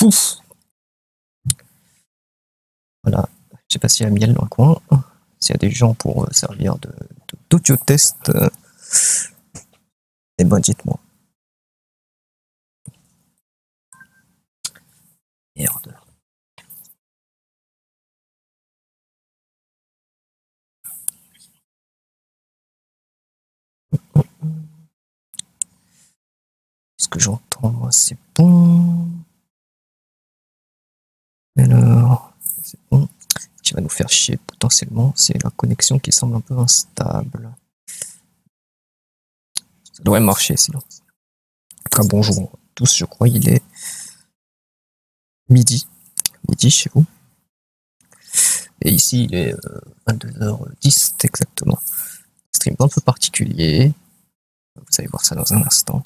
Pouf. Voilà, je sais pas s'il y a Miel dans le coin, s'il y a des gens pour servir d'audio test, eh ben dites-moi. Merde. Ce que j'entends, moi, c'est bon. Alors, c'est bon. Ce qui va nous faire chier potentiellement, c'est la connexion qui semble un peu instable. Ça devrait marcher sinon. En tout cas, bonjour à tous, je crois il est midi chez vous. Et ici, il est 22h10 exactement. Stream un peu particulier. Vous allez voir ça dans un instant.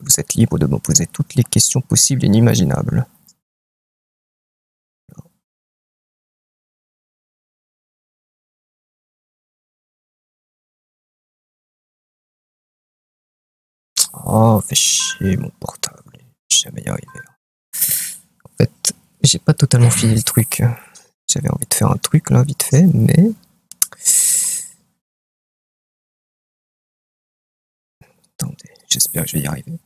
Vous êtes libre de me poser toutes les questions possibles et inimaginables. Oh, fait chier mon portable. Je vais jamais y arriver. En fait, j'ai pas totalement fini le truc. J'avais envie de faire un truc là, vite fait, mais. Attendez, j'espère que je vais y arriver.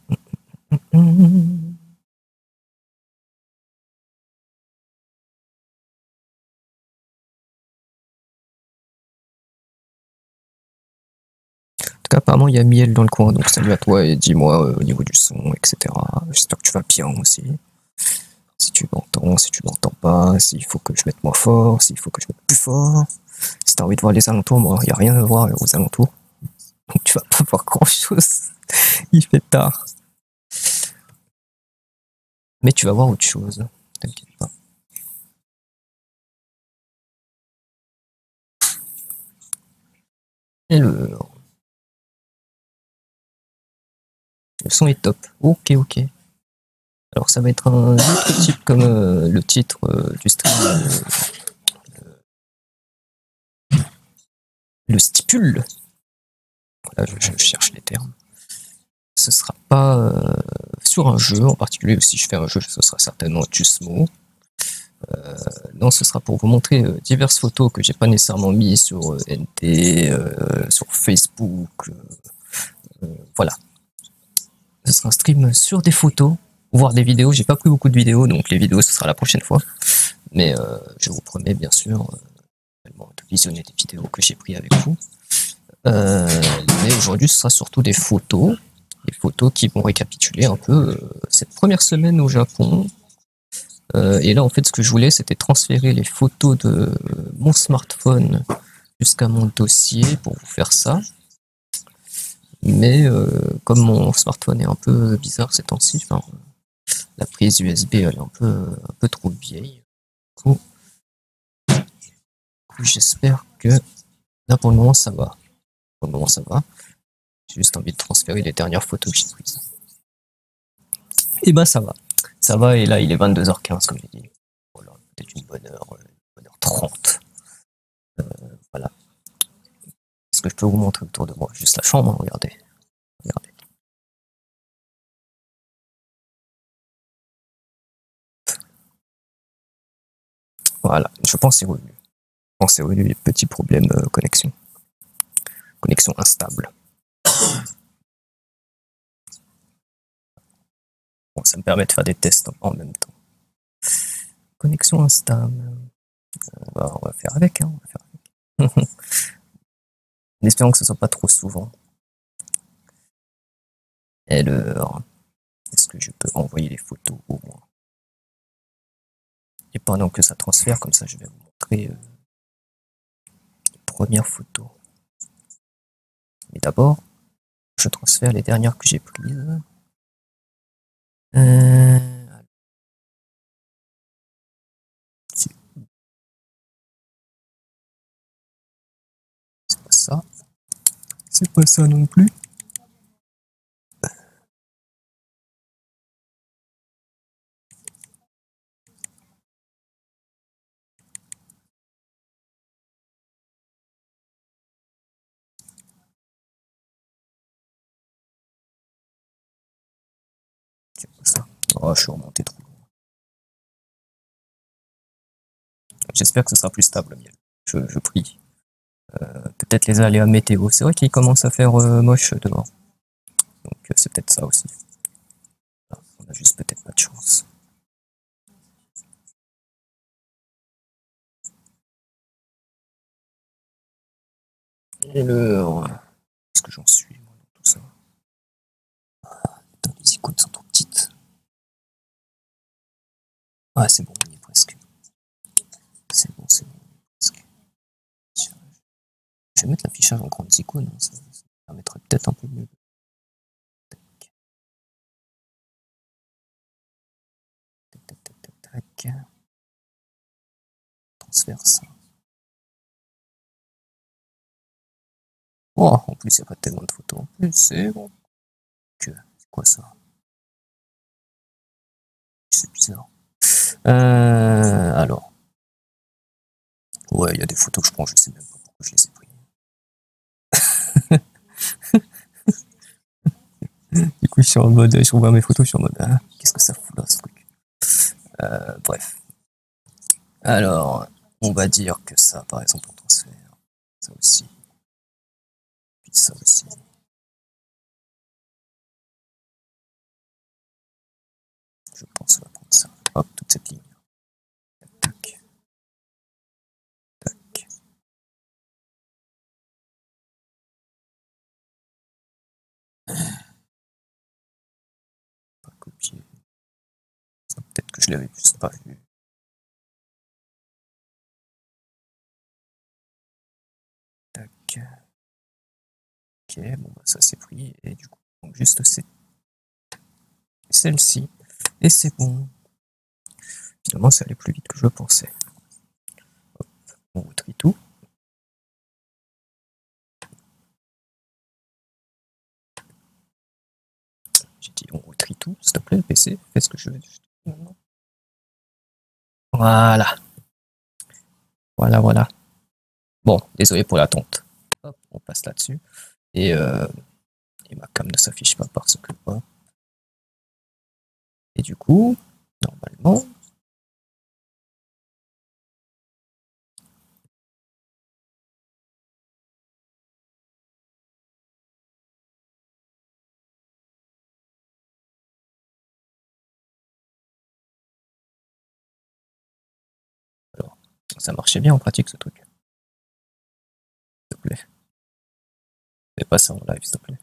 En tout cas, apparemment, il y a Miel dans le coin, donc salut à toi et dis-moi au niveau du son, etc. J'espère que tu vas bien aussi. Si tu m'entends, si tu m'entends pas, s'il faut que je mette moins fort, s'il faut que je mette plus fort. Si t'as envie de voir les alentours, moi, il n'y a rien à voir aux alentours. Donc tu vas pas voir grand chose. Il fait tard. Mais tu vas voir autre chose. T'inquiète pas. Et le son est top. Ok, ok. Alors ça va être un autre type comme le titre du stream le stipule. Voilà, je cherche les termes. Ce sera pas sur un jeu en particulier. Si je fais un jeu, ce sera certainement Tusmo. Non, ce sera pour vous montrer diverses photos que j'ai pas nécessairement mis sur NT, sur Facebook. Voilà. Ce sera un stream sur des photos, voire des vidéos. J'ai pas pris beaucoup de vidéos, donc les vidéos ce sera la prochaine fois. Mais je vous promets bien sûr de visionner des vidéos que j'ai pris avec vous. Mais aujourd'hui ce sera surtout des photos qui vont récapituler un peu cette première semaine au Japon. Et là en fait ce que je voulais c'était transférer les photos de mon smartphone jusqu'à mon dossier pour vous faire ça. Mais comme mon smartphone est un peu bizarre ces temps-ci, la prise USB elle est un peu trop vieille. Du coup j'espère que là pour le moment ça va. Pour le moment ça va. J'ai juste envie de transférer les dernières photos que j'ai prises. Et ben ça va. Ça va et là il est 22h15 comme j'ai dit. Voilà, peut-être une bonne heure 30. Voilà. Est-ce que je peux vous montrer autour de moi juste la chambre, hein, regardez. Regardez. Voilà, je pense que c'est revenu. Je pense que c'est revenu, petit problème connexion. Connexion instable. Bon, ça me permet de faire des tests en même temps. Connexion instable. On va faire avec, hein. On va faire avec. En espérant que ce soit pas trop souvent. Alors, est-ce que je peux envoyer les photos au moins? Et pendant que ça transfère, comme ça, je vais vous montrer les premières photos. Mais d'abord, je transfère les dernières que j'ai prises. C'est pas ça. C'est pas ça non plus. Ça. Oh, je suis remonté trop loin. J'espère que ce sera plus stable, miel. Je prie. Peut-être les aléas météo. C'est vrai qu'il commence à faire moche dehors. Donc c'est peut-être ça aussi. On a juste peut-être pas de chance. Et est-ce que j'en suis, moi, dans tout ça? Attends, les icônes sont trop petites. Ah, c'est bon, on y est presque. C'est bon, presque. Je vais mettre l'affichage en grandes icônes, ça permettrait peut-être un peu mieux. Tac. Transfert ça. Oh, en plus, il n'y a pas tellement de photos. En plus, c'est bon. C'est quoi ça? C'est bizarre. Alors. Ouais, il y a des photos que je prends, je sais même pas pourquoi je les ai prises. Du coup, je suis en mode, je revois mes photos, je suis en mode, hein, qu'est-ce que ça fout là, ce truc? Bref. Alors, on va dire que ça, par exemple, on transfère. Ça aussi. Puis ça aussi. Je pense qu'on va prendre ça. Hop, toute cette ligne. Tac. Tac. Pas copier. Peut-être que je l'avais juste pas vu. Tac. Ok, bon bah ça c'est pris. Et du coup, donc juste celle-ci. Et c'est bon. Finalement, ça allait plus vite que je le pensais. Hop, on retrie tout. J'ai dit on retrie tout, s'il te plaît, le PC, fais ce que je veux. Voilà. Voilà. Bon, désolé pour l'attente. Hop, on passe là-dessus. Et ma cam ne s'affiche pas parce que pas. Et du coup, normalement. Alors, ça marchait bien en pratique ce truc. S'il te plaît. Fais pas ça en live, s'il te plaît.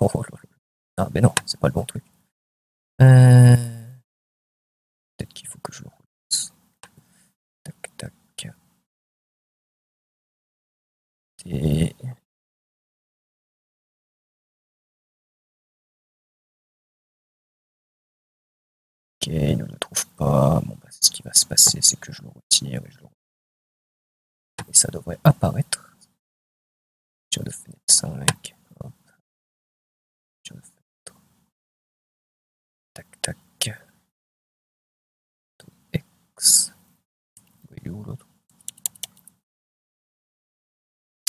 Oh, ah, mais non, c'est pas le bon truc. Peut-être qu'il faut que je le relance. Tac. Et. Ok, il ne le trouve pas. Bon, bah, ce qui va se passer, c'est que je le retire et ça devrait apparaître. Sur de fenêtre 5. Hop. Sur de fenêtre. Tac. X. Il est où l'autre?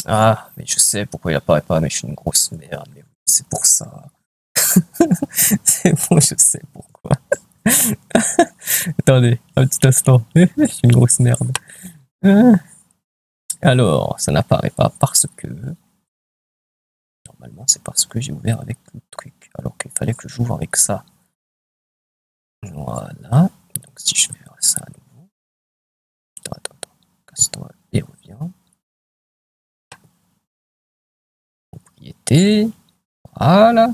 Ah, mais je sais pourquoi il apparaît pas, mais je suis une grosse merde. Mais c'est pour ça. C'est bon, je sais pourquoi. Attendez, un petit instant. Je suis une grosse merde. Alors, ça n'apparaît pas parce que. Normalement, c'est parce que j'ai ouvert avec le truc. Alors qu'il fallait que j'ouvre avec ça. Voilà. Donc, si je fais ça à nouveau. Attends. Casse-toi et reviens. Propriété. Voilà.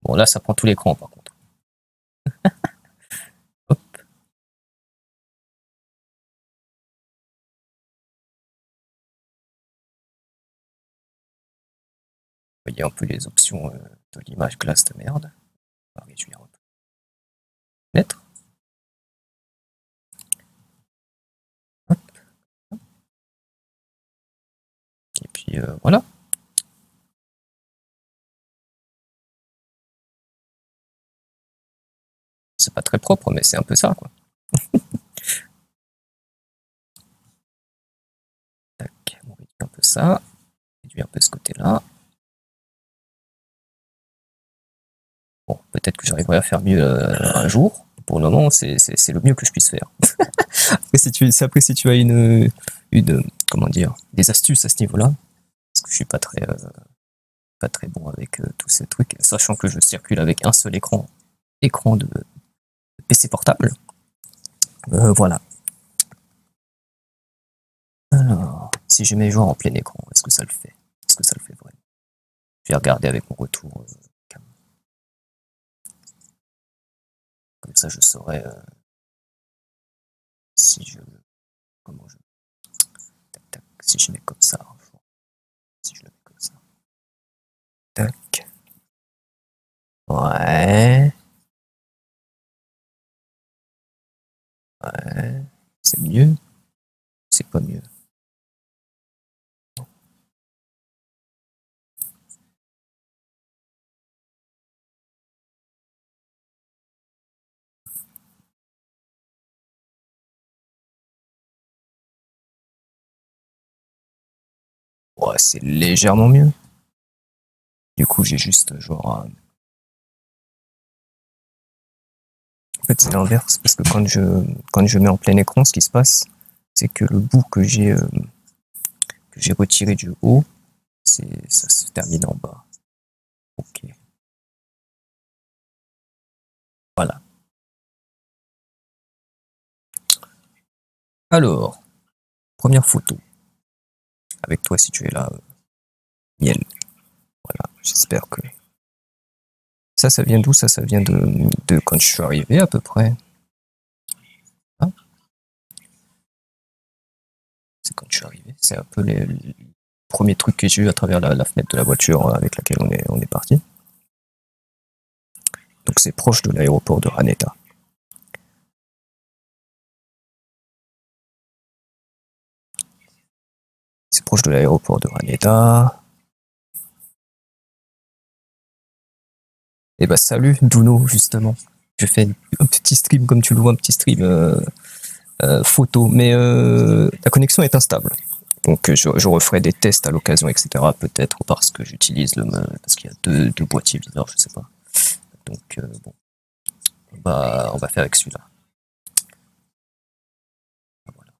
Bon, là, ça prend tout l'écran par contre. Hop. Vous voyez un peu les options de l'image classe de merde. On va réduire un peu. Mettre. Hop. Et puis voilà. C'est pas très propre, mais c'est un peu ça, quoi. Tac, on réduit un peu ça. réduire un peu ce côté-là. Bon, peut-être que j'arriverai à faire mieux un jour. Pour le moment, c'est le mieux que je puisse faire. Après, si tu as comment dire, des astuces à ce niveau-là, parce que je suis pas très bon avec tous ces trucs, sachant que je circule avec un seul écran de PC portable. Voilà. Alors, si je mets joueur en plein écran, est-ce que ça le fait? Est-ce que ça le fait vraiment? Je vais regarder avec mon retour. Comme ça, je saurai si je... Comment je... Tac, tac. Si je mets comme ça. Si je le mets comme ça. Tac. Ouais. Ouais. C'est mieux. C'est pas mieux. Ouais, c'est légèrement mieux. Du coup, j'ai juste genre... En fait, c'est l'inverse, parce que quand je mets en plein écran, ce qui se passe, c'est que le bout que j'ai retiré du haut, ça se termine en bas. Ok. Voilà. Alors, première photo. Avec toi, si tu es là, Miel. Voilà, j'espère que... Ça vient d'où? Ça vient de quand je suis arrivé, à peu près. Ah. C'est quand je suis arrivé. C'est un peu les premiers trucs que j'ai eu à travers la fenêtre de la voiture avec laquelle on est parti. Donc c'est proche de l'aéroport de Haneda. C'est proche de l'aéroport de Haneda. Et bah salut Duno, justement. Je fais un petit stream, comme tu le vois, un petit stream photo. Mais la connexion est instable. Donc je referai des tests à l'occasion, etc. Peut-être parce que j'utilise parce qu'il y a deux boîtiers videurs, je sais pas. Donc bon, on va faire avec celui-là. Voilà.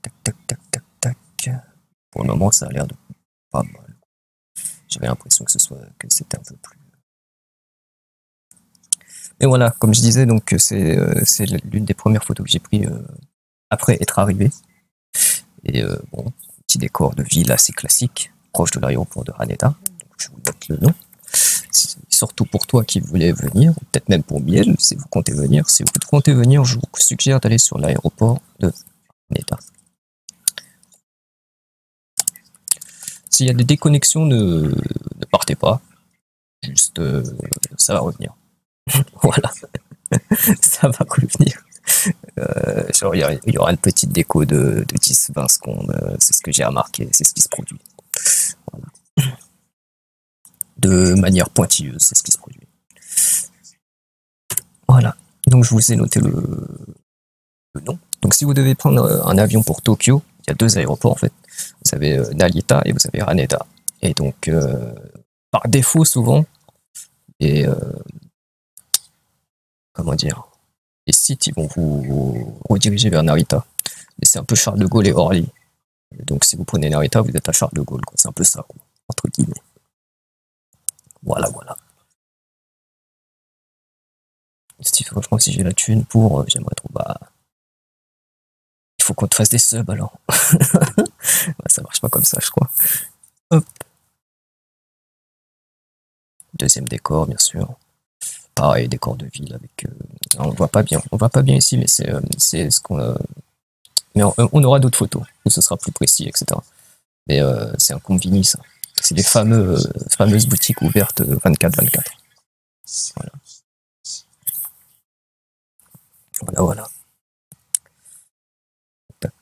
Tac, tac, tac, tac, tac. Pour le moment, ça a l'air de pas mal. J'avais l'impression que c'était un peu plus. Et voilà, comme je disais, donc c'est l'une des premières photos que j'ai prises après être arrivé. Et bon, petit décor de ville assez classique, proche de l'aéroport de Haneda. Donc, je vous donne le nom. Surtout pour toi qui voulais venir, peut-être même pour Miel, si vous comptez venir. Si vous comptez venir, je vous suggère d'aller sur l'aéroport de Haneda. S'il y a des déconnexions, ne partez pas. Juste, ça va revenir. Voilà. Ça va revenir. Genre, il y aura une petite déco de 10-20 secondes. C'est ce que j'ai remarqué. C'est ce qui se produit. Voilà. De manière pointilleuse, c'est ce qui se produit. Voilà. Donc, je vous ai noté le nom. Donc, si vous devez prendre un avion pour Tokyo, il y a deux aéroports en fait. Vous avez Narita et vous avez Haneda. Et donc, par défaut, souvent, et comment dire, les sites ils vont vous rediriger vers Narita. Mais c'est un peu Charles de Gaulle et Orly. Donc, si vous prenez Narita, vous êtes à Charles de Gaulle. C'est un peu ça, quoi, entre guillemets. Voilà, voilà. Steve, franchement, si j'ai la thune pour, j'aimerais trop. Bah, il faut qu'on te fasse des subs alors. Bah, ça marche pas comme ça, je crois. Hop. Deuxième décor, bien sûr. Pareil, décor de ville avec. On voit pas bien. On voit pas bien ici, mais c'est ce qu'on. Mais on aura d'autres photos où ce sera plus précis, etc. Mais c'est un convini, ça. C'est les fameuses boutiques ouvertes 24/24. Voilà. Voilà, voilà. Tac.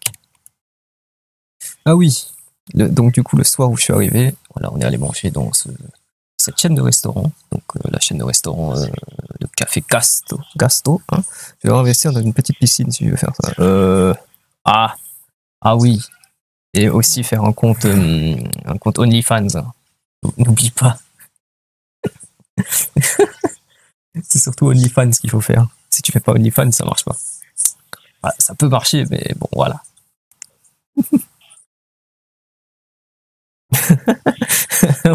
Ah oui. Donc du coup, le soir où je suis arrivé, voilà, on est allé manger dans cette chaîne de restaurants. Donc la chaîne de restaurants de café Gasto. Hein. Je vais investir dans une petite piscine si je veux faire ça. Ah oui. Et aussi faire un compte OnlyFans. N'oublie pas. C'est surtout OnlyFans qu'il faut faire. Si tu fais pas OnlyFans, ça marche pas. Ah, ça peut marcher, mais bon, voilà.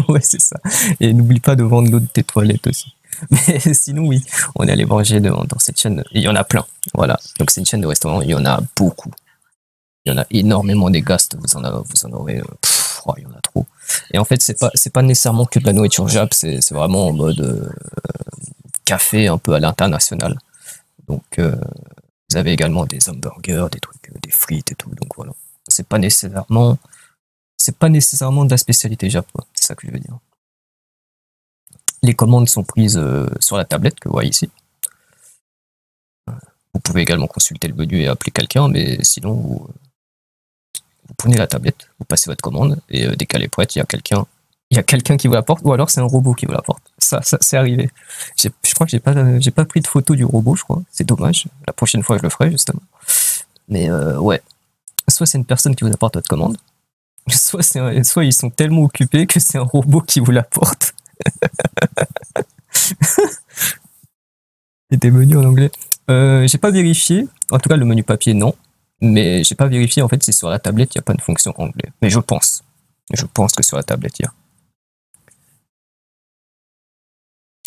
Ouais, c'est ça. Et n'oublie pas de vendre l'eau de tes toilettes aussi. Mais sinon, oui, on est allé manger dans cette chaîne. Et il y en a plein. Voilà. Donc, c'est une chaîne de restaurants. Il y en a beaucoup. Il y en a énormément des gastes. Vous en aurez. Oh, il y en a trop. Et en fait, c'est pas nécessairement que de la nourriture Jap. C'est vraiment en mode café un peu à l'international. Donc, vous avez également des hamburgers, des trucs, des frites et tout. Donc voilà. C'est pas nécessairement, c'est pas nécessairement de la spécialité Jap, quoi. C'est ça que je veux dire. Les commandes sont prises sur la tablette que vous voyez ici. Vous pouvez également consulter le menu et appeler quelqu'un, mais sinon vous prenez la tablette, vous passez votre commande et dès qu'elle est prête, il y a quelqu'un qui vous la porte, ou alors c'est un robot qui vous la porte. Ça c'est arrivé. Je crois que j'ai pas pris de photo du robot, je crois. C'est dommage. La prochaine fois, je le ferai justement. Mais ouais, soit c'est une personne qui vous apporte votre commande, soit ils sont tellement occupés que c'est un robot qui vous l'apporte. Et des menus en anglais. J'ai pas vérifié. En tout cas, le menu papier, non. Mais j'ai pas vérifié. En fait, c'est sur la tablette, il n'y a pas de fonction anglais. Mais je pense. Je pense que sur la tablette, il y a.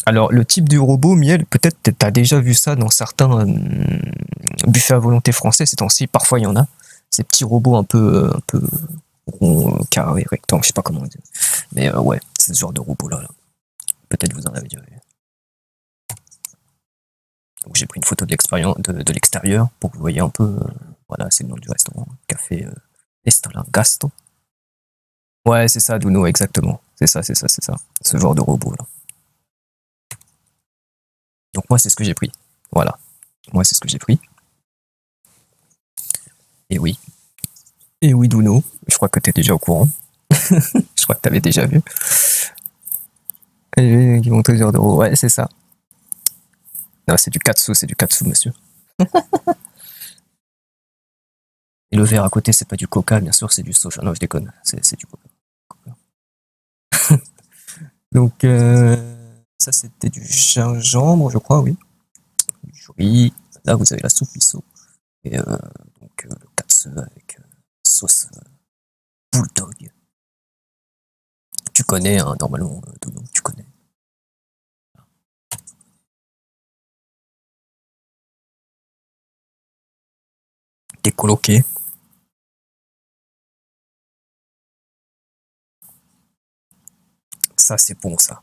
Alors, le type du robot, Miel, peut-être tu as déjà vu ça dans certains buffets à volonté français ces temps-ci. Parfois, il y en a. Ces petits robots un peu rond, carré, rectangle, je sais pas comment on dit. Mais ouais, c'est ce genre de robot-là. Là. Peut-être vous en avez déjà vu. Donc j'ai pris une photo de l'expérience de l'extérieur pour que vous voyez un peu. Voilà, c'est le nom du restaurant. Café Estalin Gaston. Ouais, c'est ça, Duno, exactement. C'est ça, c'est ça, c'est ça. Ce genre de robot là. Donc moi, c'est ce que j'ai pris. Voilà. Moi, c'est ce que j'ai pris. Et oui. Et oui, Duno. Je crois que tu es déjà au courant. Je crois que tu avais déjà vu. Et ils vont te dire d'euros. Ouais, c'est ça. Non, c'est du katsu, monsieur. Et le verre à côté, c'est pas du coca, bien sûr, c'est du soja. Non, je déconne. C'est du coca. Donc, ça, c'était du gingembre, je crois, oui. Du riz. Là, vous avez la soupe miso. Et donc, le katsu avec sauce bulldog. Tu connais, hein, normalement, Dono, tu connais. T'es coloqué. Ça, c'est bon, ça.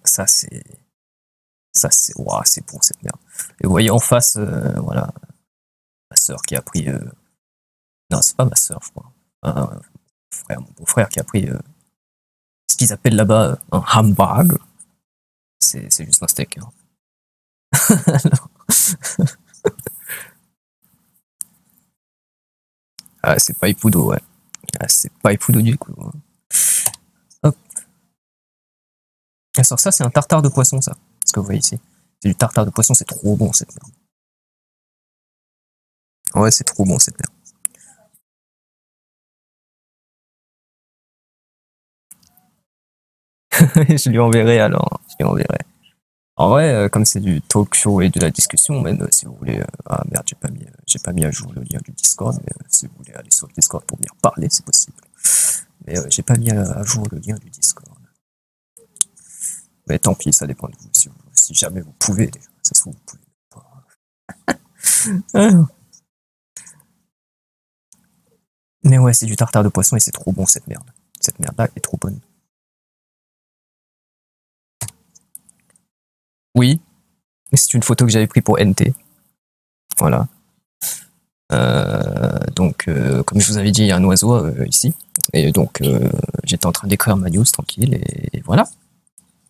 Ça, c'est. Ça, c'est. Ouah, c'est bon, cette merde. Et vous voyez en face, voilà, ma soeur qui a pris. Non, c'est pas ma soeur, je crois. Un frère, mon beau-frère qui a pris ce qu'ils appellent là-bas un hamburg. C'est juste un steak. Hein. Ah, c'est pas Ippudo, ouais. Ah, c'est pas Ippudo du coup. Hop. Alors ça, c'est un tartare de poisson, ça. Ce que vous voyez ici. C'est du tartare de poisson, c'est trop bon, cette merde. Ouais, c'est trop bon, cette merde. Je lui enverrai alors. Je lui enverrai. En vrai, comme c'est du talk show et de la discussion, même si vous voulez. Ah merde, j'ai pas mis à jour le lien du Discord, mais si vous voulez aller sur le Discord pour venir parler, c'est possible. Mais j'ai pas mis à jour le lien du Discord. Mais tant pis, ça dépend de vous. Si jamais vous pouvez, déjà. Ça se trouve, vous pouvez pas. Mais ouais, c'est du tartare de poisson et c'est trop bon cette merde. Cette merde-là est trop bonne. Oui, c'est une photo que j'avais prise pour NT. Voilà. Donc, comme je vous avais dit, il y a un oiseau ici. Et donc, j'étais en train d'écrire ma news tranquille. Et voilà.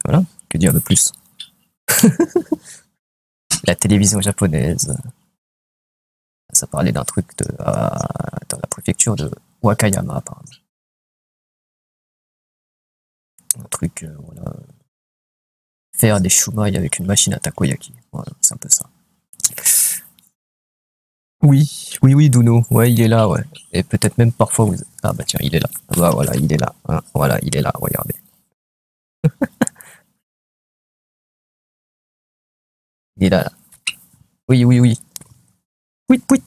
Voilà. Que dire de plus? La télévision japonaise. Ça parlait d'un truc dans la préfecture de Wakayama, apparemment. Un truc, voilà. Faire des shumai avec une machine à takoyaki. Voilà, c'est un peu ça. Oui, oui, oui, Duno. Ouais, il est là, ouais. Et peut-être même parfois vous... Ah bah tiens, il est là. Ah bah voilà, il est là. Hein. Voilà, il est là, regardez. Il est là, là. Oui, oui, oui. Pouit, pouit.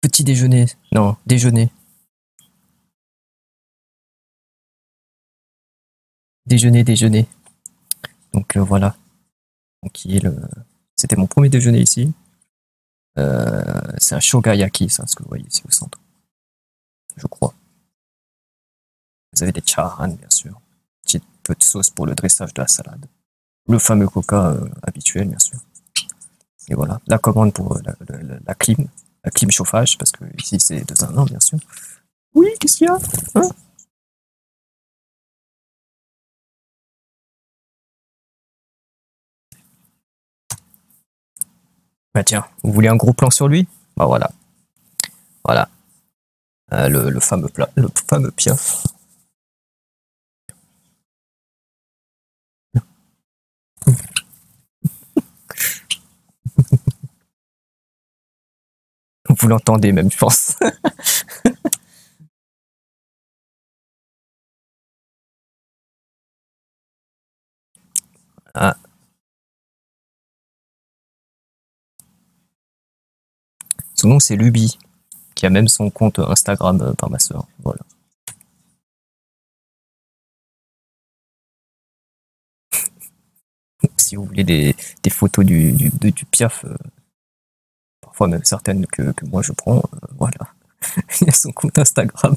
Petit déjeuner. Non, déjeuner. Déjeuner, déjeuner. Donc voilà. Tranquille. C'était mon premier déjeuner ici. C'est un shogayaki, ça, ce que vous voyez ici au centre. Je crois. Vous avez des charan, bien sûr. Petit peu de sauce pour le dressage de la salade. Le fameux coca habituel, bien sûr. Et voilà. La commande pour la clim. La clim chauffage, parce que ici c'est 2 en 1, bien sûr. Oui, qu'est-ce qu'il y a hein. Bah tiens, vous voulez un gros plan sur lui. Bah voilà. Voilà. Le fameux plat. Le fameux piaf. Vous l'entendez même, je pense. Ah, son nom c'est Luby, qui a même son compte Instagram par ma soeur. Voilà. Si vous voulez des photos du piaf, parfois même certaines que moi je prends, voilà. Il y a son compte Instagram.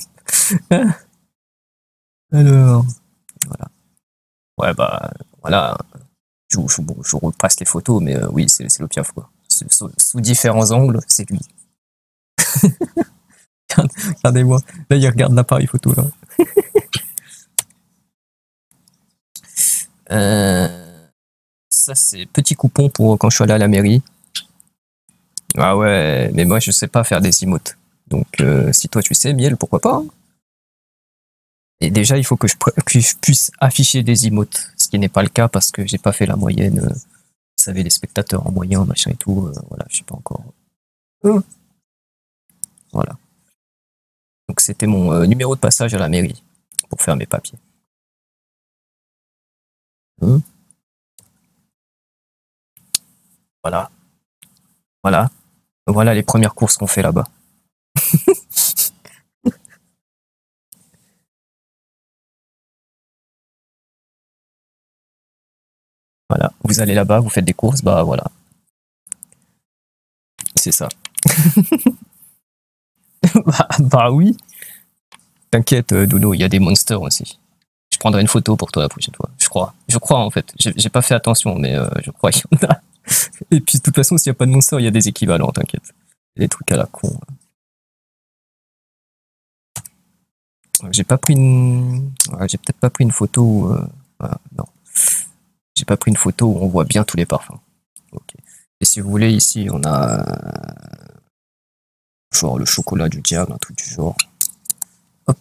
Alors, voilà. Ouais, bah, voilà. Je vous repasse les photos, mais oui, c'est le piaf, quoi. Sous différents angles, c'est lui. Regardez-moi. Là, il regarde l'appareil photo, là. Ça, c'est petit coupon pour quand je suis allé à la mairie. Ah ouais, mais moi, je sais pas faire des emotes. Donc, si toi, tu sais, Miel, pourquoi pas hein. Et déjà, il faut que je puisse afficher des emotes, ce qui n'est pas le cas parce que j'ai pas fait la moyenne. Vous savez, les spectateurs en moyen, machin et tout. Voilà, je sais pas encore. Euh, Voilà. Donc, c'était mon numéro de passage à la mairie pour faire mes papiers. Euh, Voilà. Voilà. Voilà les premières courses qu'on fait là-bas. Voilà. Vous allez là-bas, vous faites des courses, bah voilà. C'est ça. Bah oui. T'inquiète, Dodo, il y a des monsters aussi. Je prendrai une photo pour toi la prochaine fois. Je crois. Je crois en fait. J'ai pas fait attention, mais je crois qu'il y en a. Et puis de toute façon, s'il n'y a pas de monsters, il y a des équivalents, t'inquiète. Des trucs à la con. J'ai pas pris une. Ouais, j'ai peut-être pas pris une photo où. Non. J'ai pas pris une photo où on voit bien tous les parfums. Ok. Et si vous voulez, ici, on a. Genre le chocolat du diable, un truc du genre. Hop.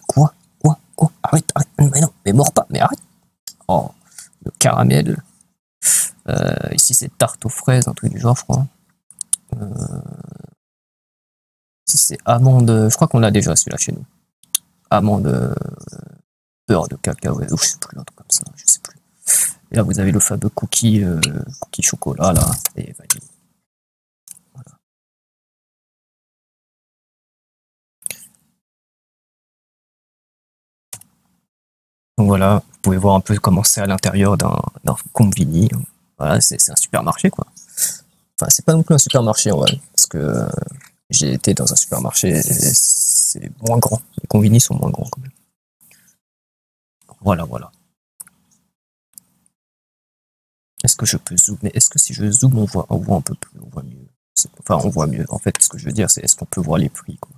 Quoi Quoi Arrête, arrête. Mais non, mais mords pas, mais arrête. Oh, le caramel. Ici, c'est tarte aux fraises, un truc du genre, je crois. Ici, c'est amande. Je crois qu'on l'a déjà celui-là chez nous. Amande, beurre de cacahuète, ou je sais plus, un truc comme ça, je sais plus. Et là, vous avez le fameux cookie chocolat, là, et vanille. Donc voilà, vous pouvez voir un peu comment c'est à l'intérieur d'un combini. Voilà, c'est un supermarché, quoi. Enfin, c'est pas non plus un supermarché, en vrai, parce que j'ai été dans un supermarché et c'est moins grand. Les combini sont moins grands, quand même. Voilà, voilà. Est-ce que je peux zoomer? Est-ce que si je zoome, on voit un peu plus, on voit mieux? Enfin, on voit mieux. En fait, ce que je veux dire, c'est est-ce qu'on peut voir les prix, quoi?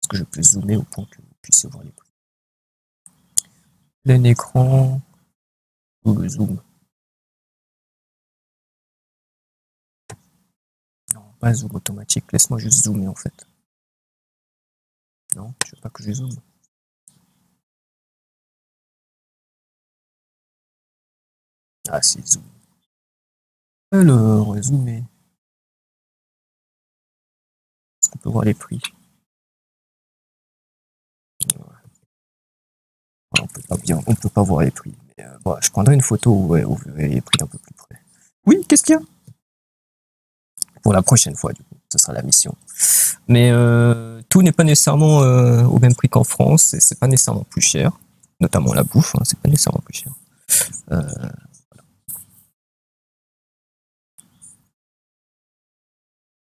Est-ce que je peux zoomer au point que vous puissiez voir les prix? Plein écran ou le zoom? Non, pas zoom automatique. Laisse-moi juste zoomer, en fait. Non, je veux pas que je zoome. Ah, c'est zoom. Alors, zoomer. Est-ce qu'on peut voir les prix? On peut pas voir les prix. Mais, bon, je prendrai une photo où, ouais, où vous verrez les prix d'un peu plus près. Oui, qu'est-ce qu'il y a? Pour la prochaine fois, du coup, ce sera la mission. Mais tout n'est pas nécessairement au même prix qu'en France, et c'est pas nécessairement plus cher, notamment la bouffe, hein, c'est pas nécessairement plus cher.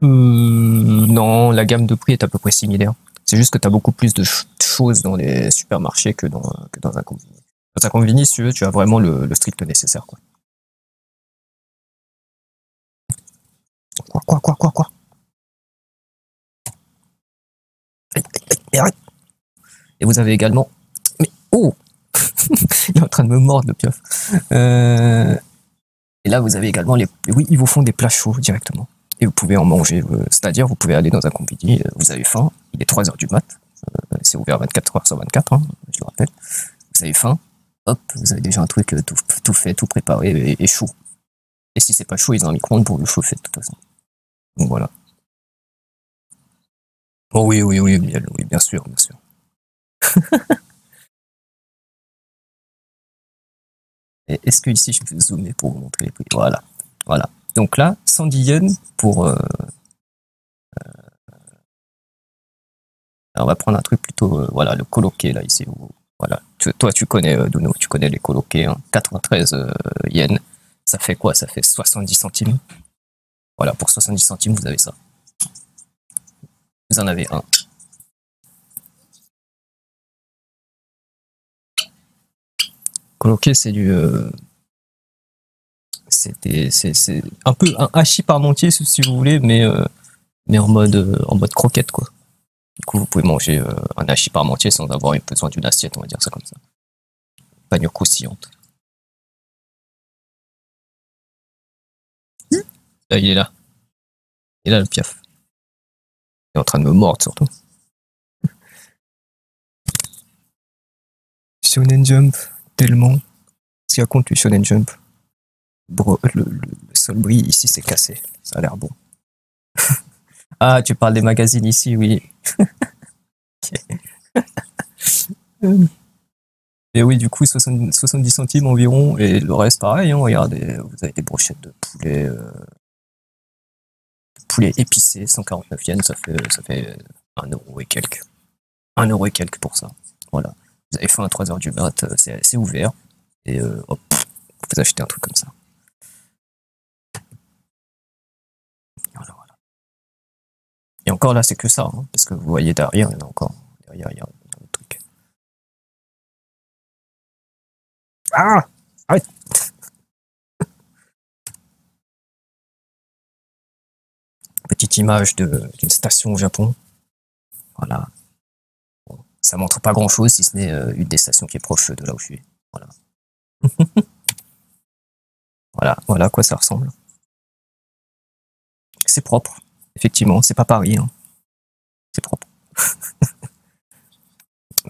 Non, la gamme de prix est à peu près similaire. C'est juste que tu as beaucoup plus de choses dans les supermarchés que dans un convini. Dans un convini, si tu veux, tu as vraiment le strict nécessaire, quoi. Quoi? Aïe, aïe, aïe, arrête. Et vous avez également... Mais, oh il est en train de me mordre, le piof. Et là, vous avez également les... Oui, ils vous font des plats chauds directement. Et vous pouvez en manger. C'est-à-dire, vous pouvez aller dans un convini, vous avez faim, il est 3 heures du mat. C'est ouvert 24 heures sur 24, hein, je le rappelle. Vous avez faim, hop, vous avez déjà un truc tout fait, tout préparé et chaud. Et si c'est pas chaud, ils ont un micro-ondes pour le chauffer de toute façon. Donc voilà. Oh oui, oui, bien sûr, bien sûr. Et est-ce que ici je peux zoomer pour vous montrer les prix? Voilà, voilà. Donc là, 110 yens pour. On va prendre un truc plutôt, voilà, le coloqué là ici. Voilà. Toi, tu connais Duno, tu connais les coloqués, hein, 93 yens. Ça fait quoi? Ça fait 70 centimes. Voilà, pour 70 centimes, vous avez ça. Vous en avez un. Coloqué, c'est du. C'est un peu un hachis parmentier, si vous voulez, mais en mode croquette, quoi. Du coup, vous pouvez manger un hachis parmentier sans avoir besoin d'une assiette, on va dire ça comme ça. Bagnole croustillante. Là, il est là. Il est là, le piaf. Il est en train de me mordre, surtout. Shonen Jump, tellement. Ce qu'il raconte, lui, Shonen Jump. Bro, le seul bruit ici, c'est cassé. Ça a l'air bon. Ah, tu parles des magazines ici, oui. Et oui, du coup, 70 centimes environ. Et le reste, pareil, hein, regardez, vous avez des brochettes de poulet épicé, 149 yens, ça fait 1 euro et quelques. 1 euro et quelques pour ça. Voilà. Vous avez faim à 3 heures du mat, c'est ouvert. Et hop, vous achetez un truc comme ça. Voilà. Et encore là, c'est que ça, hein, parce que vous voyez derrière, il y en a encore. Derrière, il y a un autre truc. Ah! Arrête! Petite image d'une station au Japon. Voilà. Bon, ça montre pas grand chose si ce n'est une des stations qui est proche de là où je suis. Voilà. Voilà à quoi ça ressemble. C'est propre. Effectivement, c'est pas Paris. Hein. C'est propre.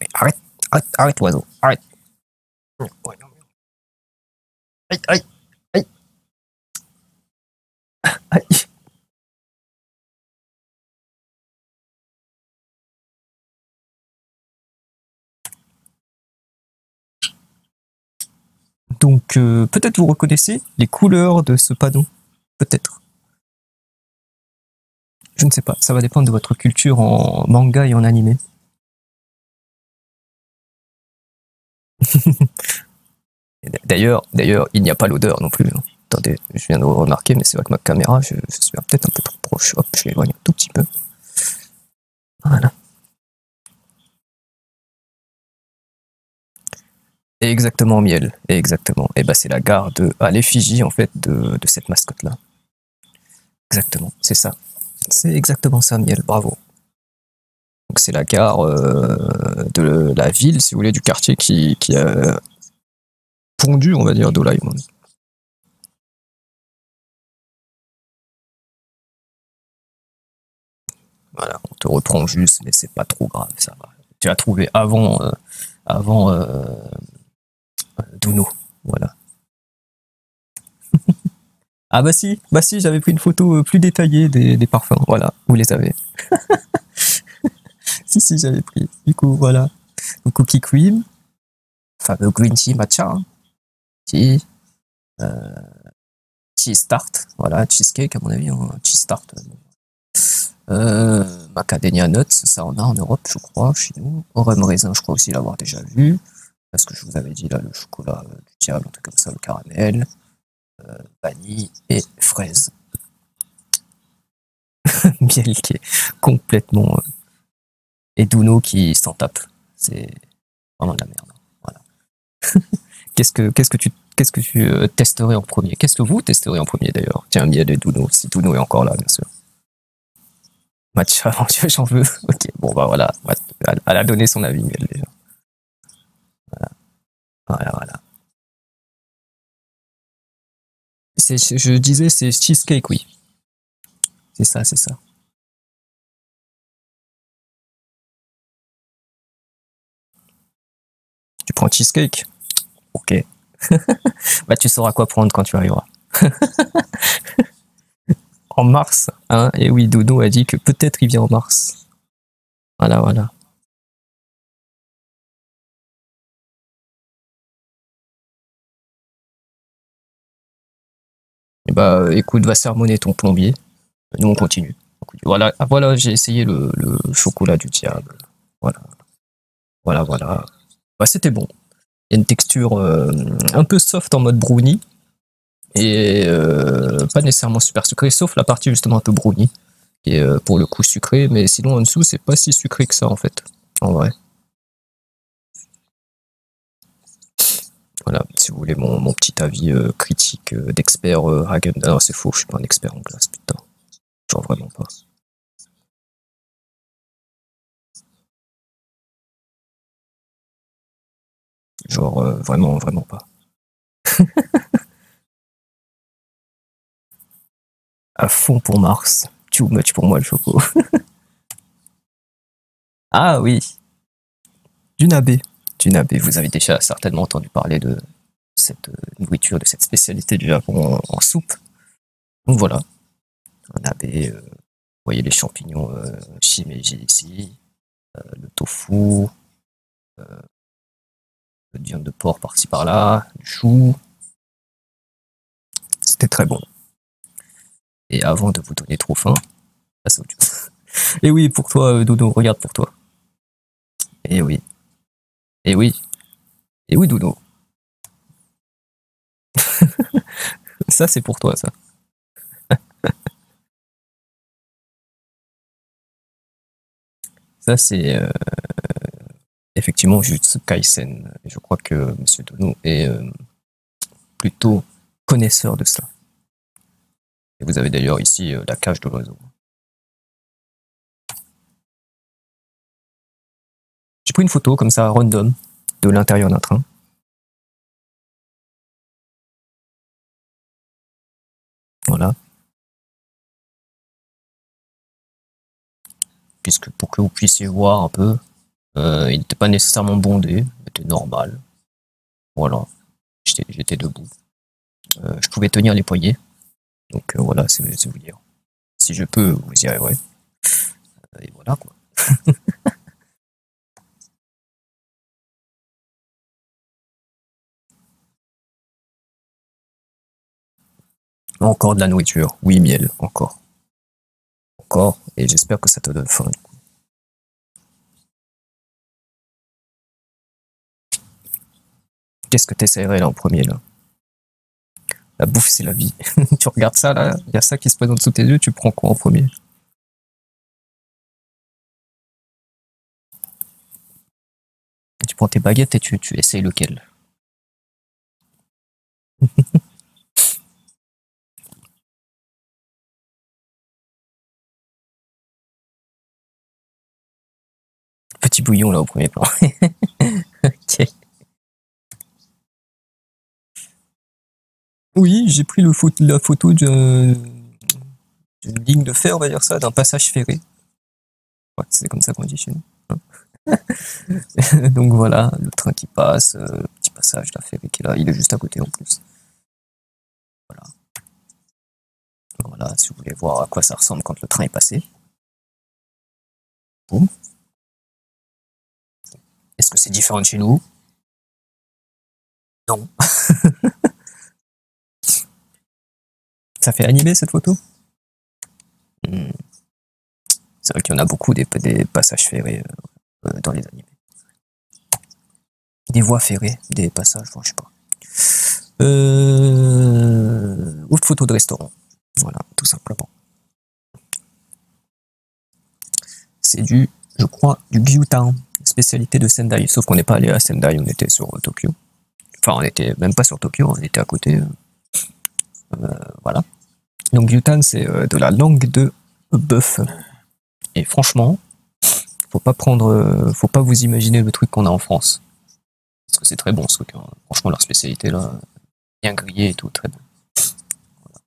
Mais arrête, oiseau. Arrête. Aïe. Aïe. Donc, peut-être vous reconnaissez les couleurs de ce panneau. Peut-être. Je ne sais pas. Ça va dépendre de votre culture en manga et en animé. D'ailleurs, il n'y a pas l'odeur non plus. Hein. Attendez, je viens de remarquer, mais c'est vrai que ma caméra, je suis peut-être un peu trop proche. Hop, je l'éloigne un tout petit peu. Voilà. Exactement, Miel. Exactement. Et bah, c'est la gare à l'effigie, en fait, de cette mascotte-là. Exactement, c'est ça. C'est exactement ça, Miel. Bravo. Donc, c'est la gare de la ville, si vous voulez, du quartier qui a pondu, on va dire, Doraemon. Voilà, on te reprend juste, mais c'est pas trop grave, ça va. Tu l'as trouvé avant Duno. Voilà. Ah bah si, j'avais pris une photo plus détaillée des parfums. Voilà, vous les avez. Si, si, j'avais pris. Du coup, voilà. Donc, cookie cream, fameux green tea matcha, hein. Tea, euh, cheese tart, voilà, cheesecake à mon avis, hein, cheese tart. Macadamia nuts, ça on a en Europe, je crois, chez nous. Orem raisin, je crois aussi l'avoir déjà vu. Parce que je vous avais dit là, le chocolat du diable, un truc comme ça, le caramel, vanille et fraise. Miel qui est complètement. Et Duno qui s'en tape. C'est vraiment de la merde. Voilà. Qu'est-ce que tu testerais en premier? Qu'est-ce que vous testerez en premier d'ailleurs? Tiens, miel et Duno, si Duno est encore là, bien sûr. Matcha, j'en veux. Ok, bon bah voilà. Elle a donné son avis, miel déjà. Voilà, voilà. Je disais, c'est cheesecake, oui. C'est ça, c'est ça. Tu prends cheesecake? Ok. Bah, tu sauras quoi prendre quand tu arriveras. En mars, hein? Et oui, Dodo a dit que peut-être il vient en mars. Voilà, voilà. Et bah, écoute, va sermonner ton plombier. Nous, on continue. Voilà, ah, voilà, j'ai essayé le chocolat du diable. Voilà, voilà, voilà. Bah, c'était bon. Il y a une texture un peu soft en mode brownie et pas nécessairement super sucré, sauf la partie justement un peu brownie, qui est pour le coup sucré, mais sinon en dessous, c'est pas si sucré que ça en fait, en vrai. Voilà, si vous voulez mon petit avis critique d'expert Hagen. Ah non, c'est faux, je suis pas un expert en glace, putain. Genre vraiment pas. Genre vraiment, vraiment pas. À fond pour Mars. Too much pour moi le choco. Ah oui, du nabe. Du nabe, vous avez déjà certainement entendu parler de cette nourriture, de cette spécialité du Japon en soupe. Donc voilà, un nabe, vous voyez les champignons shimeji ici, le tofu, de viande de porc par-ci par-là, du chou. C'était très bon. Et avant de vous donner trop faim, passe à autre chose. Et oui, pour toi, Dodo, regarde pour toi. Et oui, et oui, et oui, Dodo. Ça, c'est pour toi, ça. Ça, c'est effectivement Jujutsu Kaisen. Je crois que Monsieur Dono est plutôt connaisseur de ça. Et vous avez d'ailleurs ici la cage de l'oiseau. J'ai pris une photo comme ça, random, de l'intérieur d'un train. Voilà. Puisque pour que vous puissiez voir un peu, il n'était pas nécessairement bondé, il était normal. Voilà. J'étais debout. Je pouvais tenir les poignets. Donc voilà, c'est vous dire. Si je peux, vous y arriverez. Et voilà quoi. Encore de la nourriture. Oui, miel, encore. Encore. Et j'espère que ça te donne faim. Qu'est-ce que t'essayerais là en premier là? La bouffe, c'est la vie. Tu regardes ça là, il y a ça qui se présente sous tes yeux, tu prends quoi en premier? Tu prends tes baguettes et tu essayes lequel? Petit bouillon là au premier plan. Ok. Oui, j'ai pris la photo d'une ligne de fer, on va dire ça, d'un passage ferré. Ouais, c'est comme ça qu'on dit chez nous. Donc voilà, le train qui passe, le petit passage là, ferré qui est là, il est juste à côté en plus. Voilà. Voilà, si vous voulez voir à quoi ça ressemble quand le train est passé. Boum. Est-ce que c'est différent de chez nous? Non. Ça fait animer cette photo? C'est vrai qu'il y en a beaucoup des passages ferrés dans les animés. Des voies ferrées, des passages, enfin, je sais pas. Autre photo de restaurant. Voilà, tout simplement. C'est je crois, du gyutan, spécialité de Sendai. Sauf qu'on n'est pas allé à Sendai, on était sur Tokyo. Enfin, on était même pas sur Tokyo, on était à côté. Voilà. Donc gyutan, c'est de la langue de bœuf. Et franchement, faut pas vous imaginer le truc qu'on a en France. Parce que c'est très bon ce truc. Hein. Franchement, leur spécialité là, bien grillé et tout, très bon. Voilà.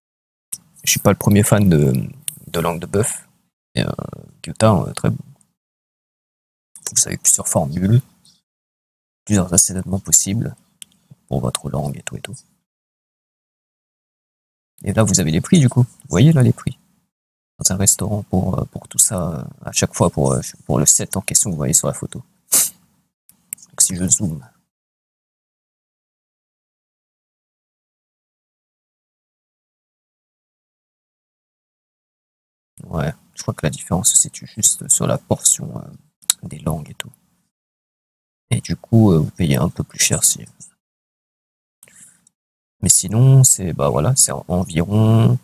Je suis pas le premier fan de langue de bœuf. Et gyutan, très bon. Vous avez plusieurs formules, plusieurs assaisonnements possibles pour votre langue et tout et tout. Et là, vous avez les prix du coup. Vous voyez là les prix dans un restaurant pour tout ça à chaque fois pour le set en question que vous voyez sur la photo. Donc si je zoome. Ouais, je crois que la différence se situe juste sur la portion des langues et tout. Et du coup, vous payez un peu plus cher si. Mais sinon, c'est voilà, c'est environ.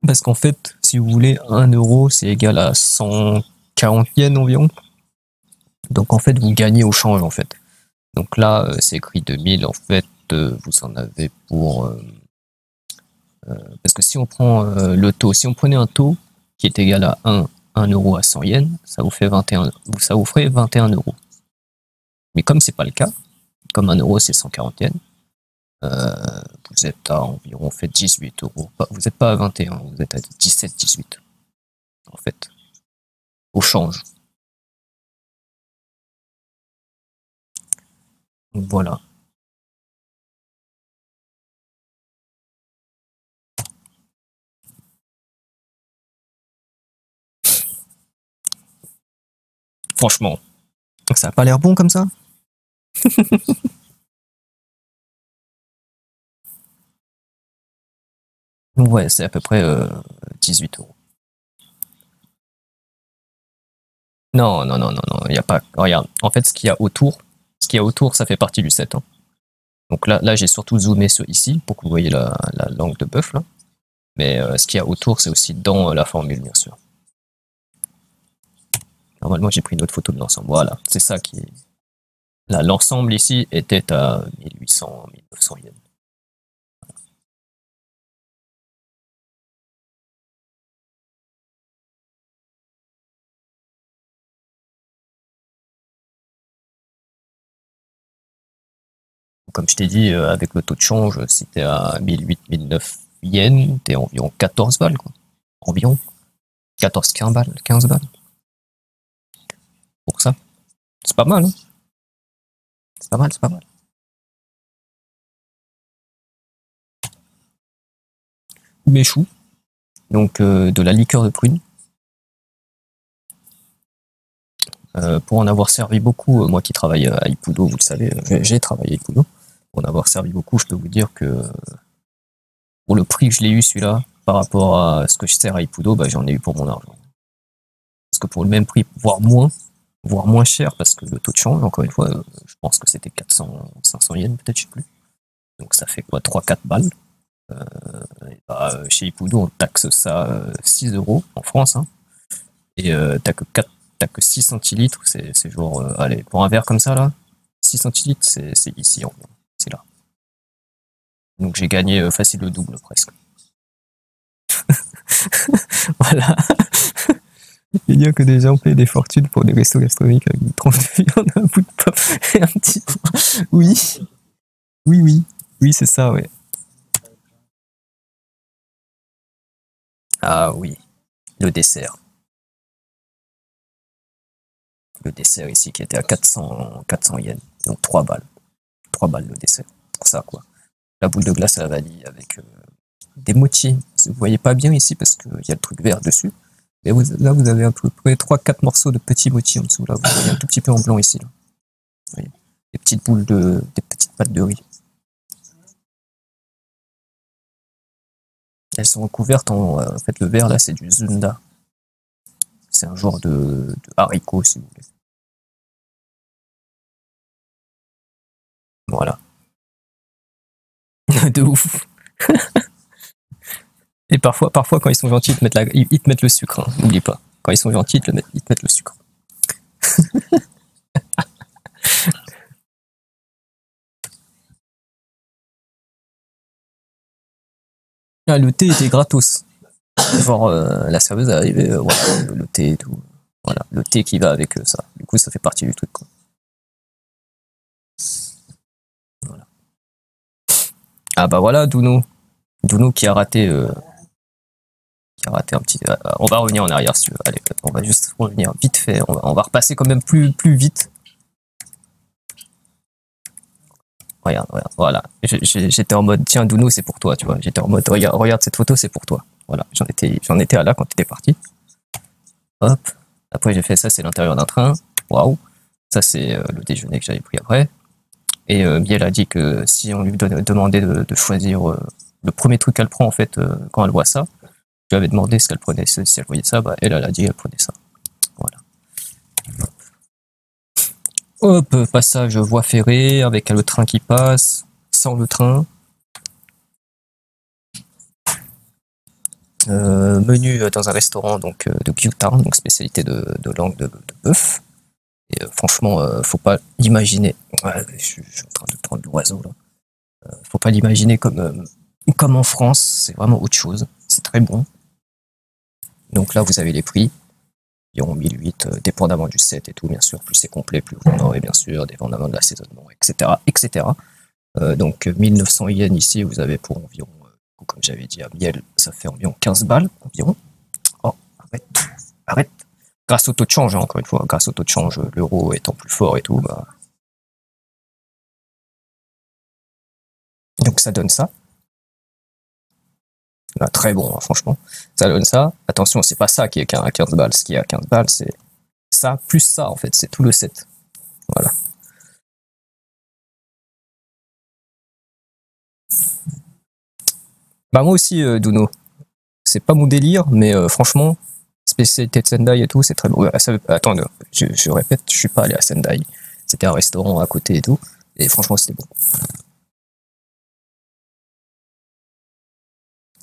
Parce qu'en fait, si vous voulez, 1 euro, c'est égal à 140 yens environ. Donc en fait, vous gagnez au change en fait. Donc là, c'est écrit 2000. En fait, vous en avez pour. Parce que si on prend le taux, si on prenait un taux qui est égal à 1 euro à 100 yens, ça vous ferait 21 euros. Mais comme c'est pas le cas, comme 1 euro c'est 140 yens, vous êtes à environ 18 euros. Vous n'êtes pas à 21, vous êtes à 17-18 en fait, au change. Donc voilà. Franchement, ça a pas l'air bon comme ça? Ouais, c'est à peu près 18 euros. Non, non, non, non, non, il n'y a pas. Regarde, en fait, ce qu'il y a autour, ça fait partie du set. Hein. Donc là, j'ai surtout zoomé sur ici pour que vous voyez la langue de bœuf là. Mais ce qu'il y a autour, c'est aussi dans la formule, bien sûr. Normalement, j'ai pris une autre photo de l'ensemble. Voilà, c'est ça qui. Là, l'ensemble ici était à 1800, 1900 yens. Comme je t'ai dit, avec le taux de change, si t'es à 1008-1009 yens, t'es environ 14 balles, quoi. Environ 14-15 balles, 15 balles. Pour ça. C'est pas mal, hein. C'est pas mal, c'est pas mal. Méchou, donc de la liqueur de prune. Pour en avoir servi beaucoup, moi qui travaille à Ippudo, vous le savez, j'ai travaillé à Ippudo. Pour en avoir servi beaucoup, je peux vous dire que pour le prix que je l'ai eu celui-là, par rapport à ce que je sers à Ippudo, j'en ai eu pour mon argent. Parce que pour le même prix, voire moins cher, parce que le taux de change, encore une fois, je pense que c'était 400, 500 yens, peut-être, je sais plus. Donc ça fait quoi, 3-4 balles. Chez Ippudo, on taxe ça 6 euros en France, hein, et t'as que 6 centilitres, c'est genre, allez, pour un verre comme ça, là, 6 centilitres, c'est ici, environ, c'est là. Donc j'ai gagné facile le double, presque. Voilà. Il y a que des gens payent des fortunes pour des restos gastronomiques avec une tranche de viande, un bout de pain et un petit pain. Oui, oui, oui, oui, c'est ça, ouais. Ah oui, le dessert. Le dessert ici qui était à 400 yens, donc 3 balles. 3 balles le dessert. Pour ça, quoi. La boule de glace à la vanille avec des mochis. vous voyez pas bien ici parce qu'il y a le truc vert dessus. Et là, vous avez à peu près 3-4 morceaux de petits motis en dessous. Là, vous voyez un tout petit peu en blanc ici. Là. Vous voyez, des petites boules des petites pâtes de riz. Elles sont recouvertes en fait, le vert là, c'est du zunda. C'est un genre de haricot, si vous voulez. Voilà. De ouf. Et parfois, quand ils sont gentils, ils te mettent le sucre. Hein. N'oublie pas. Quand ils sont gentils, ils te mettent le sucre. Ah, le thé était gratos. Genre, la serveuse est arrivée, voilà, le thé et tout. Voilà, le thé qui va avec ça. Du coup, ça fait partie du truc, quoi. Voilà. Ah bah voilà, Duno. Duno qui a raté un petit... on va revenir en arrière, si tu veux. Allez, on va juste revenir vite fait. On va repasser quand même plus vite. Regarde, voilà. J'étais en mode, tiens, Duno, c'est pour toi, tu vois. J'étais en mode, regarde cette photo, c'est pour toi. Voilà, j'en étais à là quand tu étais parti. Hop. Après, j'ai fait ça, c'est l'intérieur d'un train. Waouh. Ça, c'est le déjeuner que j'avais pris après. Et Biel a dit que si on lui demandait de choisir le premier truc qu'elle prend, en fait, quand elle voit ça, je lui avais demandé ce qu'elle prenait. Si elle voyait ça, bah, elle a dit qu'elle prenait ça. Voilà. Hop, passage voie ferrée avec le train qui passe, sans le train. Menu dans un restaurant donc de Gyutarm, donc spécialité de langue de bœuf. Et franchement, faut pas l'imaginer. Ouais, je suis en train de prendre l'oiseau là. Faut pas l'imaginer comme en France, c'est vraiment autre chose. C'est très bon. Donc là, vous avez les prix. Environ 1008, dépendamment du set et tout, bien sûr. Plus c'est complet, plus vous en aurez, bien sûr, dépendamment de l'assaisonnement, etc. etc. Donc 1900 yens ici, vous avez pour environ, comme j'avais dit à Miel, ça fait environ 15 balles, environ. Oh, arrête. Grâce au taux de change, hein, encore une fois, grâce au taux de change, l'euro étant plus fort et tout, bah... Donc ça donne ça. Bah, très bon, hein, franchement. Ça donne ça. Attention, c'est pas ça qui est à 15 balles. Ce qui est à 15 balles, c'est ça plus ça, en fait. C'est tout le set. Voilà. Bah moi aussi, Duno. C'est pas mon délire, mais franchement, spécialité de Sendai et tout, c'est très bon. Attends, je répète, je suis pas allé à Sendai. C'était un restaurant à côté et tout. Et franchement, c'était bon.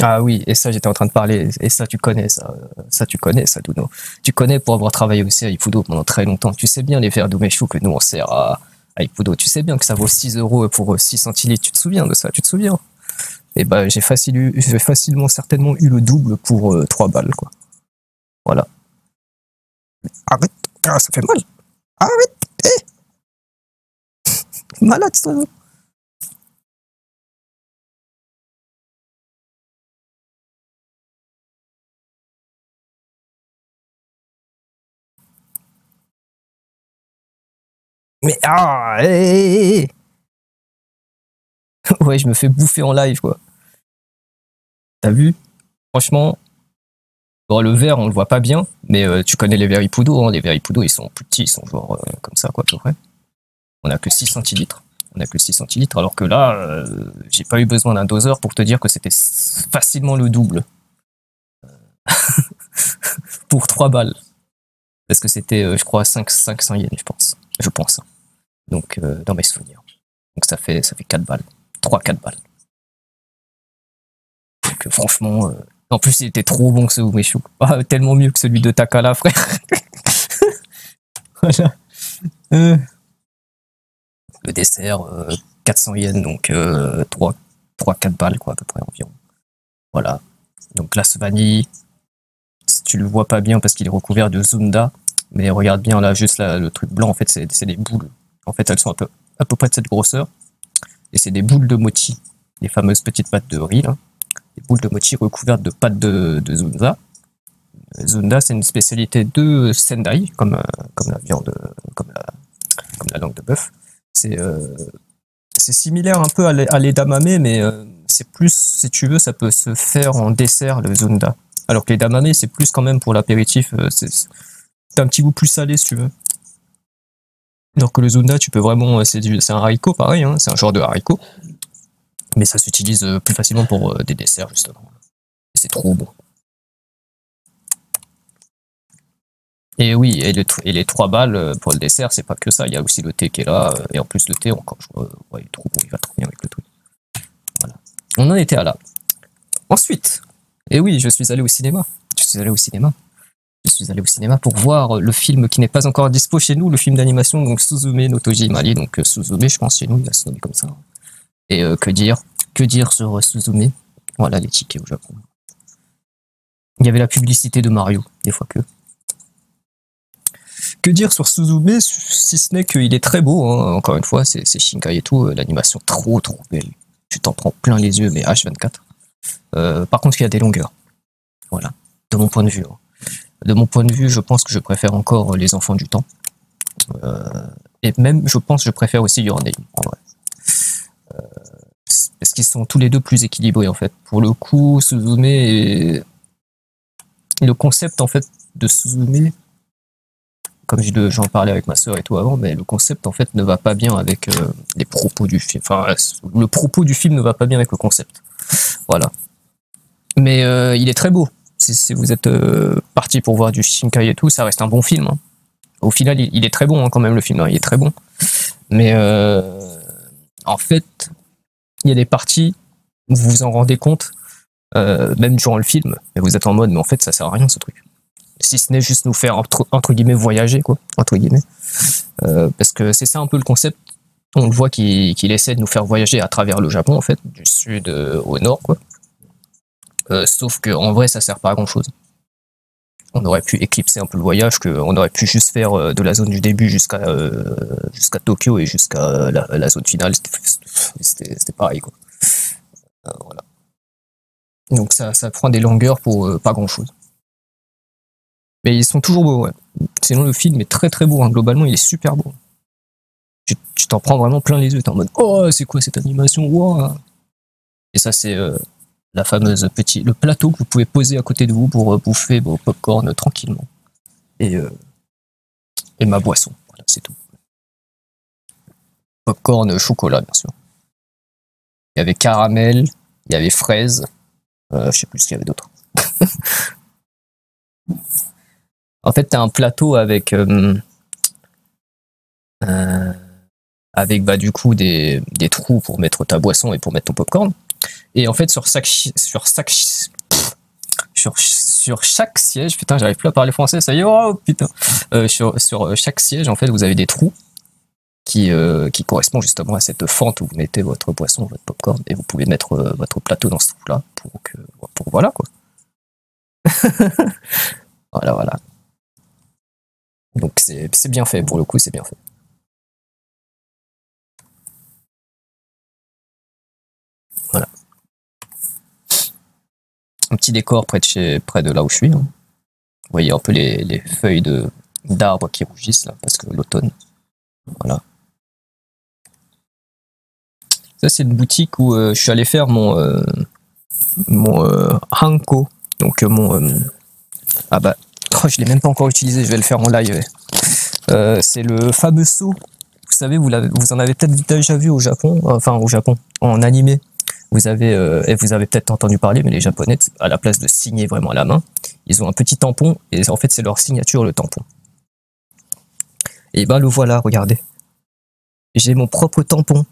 Ah oui, et ça, j'étais en train de parler. Et ça, tu connais ça. Ça, tu connais ça, Duno. Tu connais pour avoir travaillé aussi à Ippudo pendant très longtemps. Tu sais bien les verres d'Umeshu que nous, on sert à Ippudo. Tu sais bien que ça vaut 6 € pour 6 centilitres. Tu te souviens de ça? Tu te souviens? Et bah, j'ai facilement, certainement eu le double pour 3 balles, quoi. Voilà. Arrête! Ah, ça fait mal! Arrête! Malade, ça! Mais ah! Ouais, je me fais bouffer en live, quoi. T'as vu? Franchement, bon, le verre, on le voit pas bien, mais tu connais les verres Ippudo, hein. Les verres Ippudo, ils sont plus petits, ils sont genre comme ça, quoi, à peu près. On a que 6 centilitres. On a que 6 centilitres, alors que là, j'ai pas eu besoin d'un doseur pour te dire que c'était facilement le double. Pour 3 balles. Parce que c'était, je crois, 500 yens, je pense. Je pense. Donc, dans mes souvenirs. Donc ça fait 4 balles. 3-4 balles. Donc franchement, en plus il était trop bon que ce Umeshu. Ah, tellement mieux que celui de Takala, frère. Voilà. Le dessert, 400 yens, donc 3-4 balles, quoi, à peu près environ. Voilà. Donc glace vanille. Tu le vois pas bien parce qu'il est recouvert de Zunda. Mais regarde bien là, juste là, le truc blanc, en fait, c'est des boules. En fait, elles sont à peu près de cette grosseur. Et c'est des boules de mochi. Les fameuses petites pâtes de riz, là. Des boules de mochi recouvertes de pâtes de Zunda. Zunda, c'est une spécialité de Sendai, comme la viande, comme la langue de bœuf. C'est similaire un peu à l'edamame, mais c'est plus, si tu veux, ça peut se faire en dessert, le zunda. Alors que les edamame, c'est plus quand même pour l'apéritif, t'as un petit goût plus salé, si tu veux. Alors que le zunda, tu peux vraiment, c'est un haricot, pareil, hein, c'est un genre de haricot. Mais ça s'utilise plus facilement pour des desserts, justement. Et c'est trop bon. Et oui, et les 3 balles pour le dessert, c'est pas que ça, il y a aussi le thé qui est là, et en plus le thé, encore, ouais, il est trop bon, il va trop bien avec le truc. Voilà. On en était à là. Ensuite, et oui, je suis allé au cinéma. Je suis allé au cinéma. Je suis allé au cinéma pour voir le film qui n'est pas encore dispo chez nous, le film d'animation, donc Suzume no Toji Imari, donc Suzume, je pense chez nous, il va se nommer comme ça. Et que dire sur Suzume? Voilà les tickets au Japon. Il y avait la publicité de Mario, des fois que. Que dire sur Suzume, si ce n'est qu'il est très beau, hein. Encore une fois, c'est Shinkai et tout, l'animation trop belle. Tu t'en prends plein les yeux, mais H24. Par contre, il y a des longueurs. Voilà, de mon point de vue. Hein. De mon point de vue, je pense que je préfère encore Les Enfants du Temps. Et même, je pense que je préfère aussi Your Name, en vrai. Parce qu'ils sont tous les deux plus équilibrés, en fait. Pour le coup, Suzume est... Le concept, en fait, de Suzume, comme j'en parlais avec ma sœur et tout avant, mais le concept, en fait, ne va pas bien avec les propos du film. Enfin, le propos du film ne va pas bien avec le concept. Voilà. Mais il est très beau. Si vous êtes parti pour voir du Shinkai et tout, ça reste un bon film. Hein. Au final, il est très bon, hein, quand même, le film. Hein, il est très bon. Mais en fait, il y a des parties où vous vous en rendez compte, même durant le film, et vous êtes en mode, mais en fait, ça sert à rien, ce truc. Si ce n'est juste nous faire, entre guillemets, voyager, quoi. Entre guillemets. Parce que c'est ça un peu le concept. On le voit qu'il essaie de nous faire voyager à travers le Japon, en fait, du sud au nord, quoi. Sauf qu'en vrai, ça sert pas à grand chose. On aurait pu éclipser un peu le voyage, on aurait pu juste faire de la zone du début jusqu'à Tokyo et jusqu'à la zone finale. C'était pareil, quoi. Voilà. Donc ça prend des longueurs pour pas grand chose. Mais ils sont toujours beaux, ouais. Sinon, le film est très beau. Hein. Globalement, il est super beau. Tu t'en prends vraiment plein les yeux. T'es en mode, oh, c'est quoi cette animation? Wow. Et ça, c'est la fameuse le plateau que vous pouvez poser à côté de vous pour bouffer vos popcorn tranquillement. Et ma boisson. Voilà, c'est tout. Popcorn chocolat, bien sûr. Il y avait caramel, il y avait fraise. Je sais plus ce qu'il y avait d'autre. En fait, t'as un plateau avec bah, du coup des trous pour mettre ta boisson et pour mettre ton popcorn. Et en fait, sur chaque siège, putain, j'arrive plus à parler français, ça y est, oh putain. Sur chaque siège, en fait, vous avez des trous qui correspondent justement à cette fente où vous mettez votre boisson, votre popcorn, et vous pouvez mettre votre plateau dans ce trou-là pour voilà, quoi. Voilà. Donc c'est bien fait, pour le coup, c'est bien fait. Voilà. Un petit décor près de là où je suis. Hein. Vous voyez un peu les feuilles d'arbres qui rougissent, là, parce que l'automne. Voilà. Ça, c'est une boutique où je suis allé faire mon hanko. Donc, ah bah, oh, je l'ai même pas encore utilisé, je vais le faire en live. C'est le fameux seau. Vous savez, vous en avez peut-être déjà vu au Japon, en animé. Vous avez peut-être entendu parler, mais les Japonais, à la place de signer vraiment à la main, ils ont un petit tampon, et en fait, c'est leur signature, le tampon. Et bah, le voilà, regardez. J'ai mon propre tampon.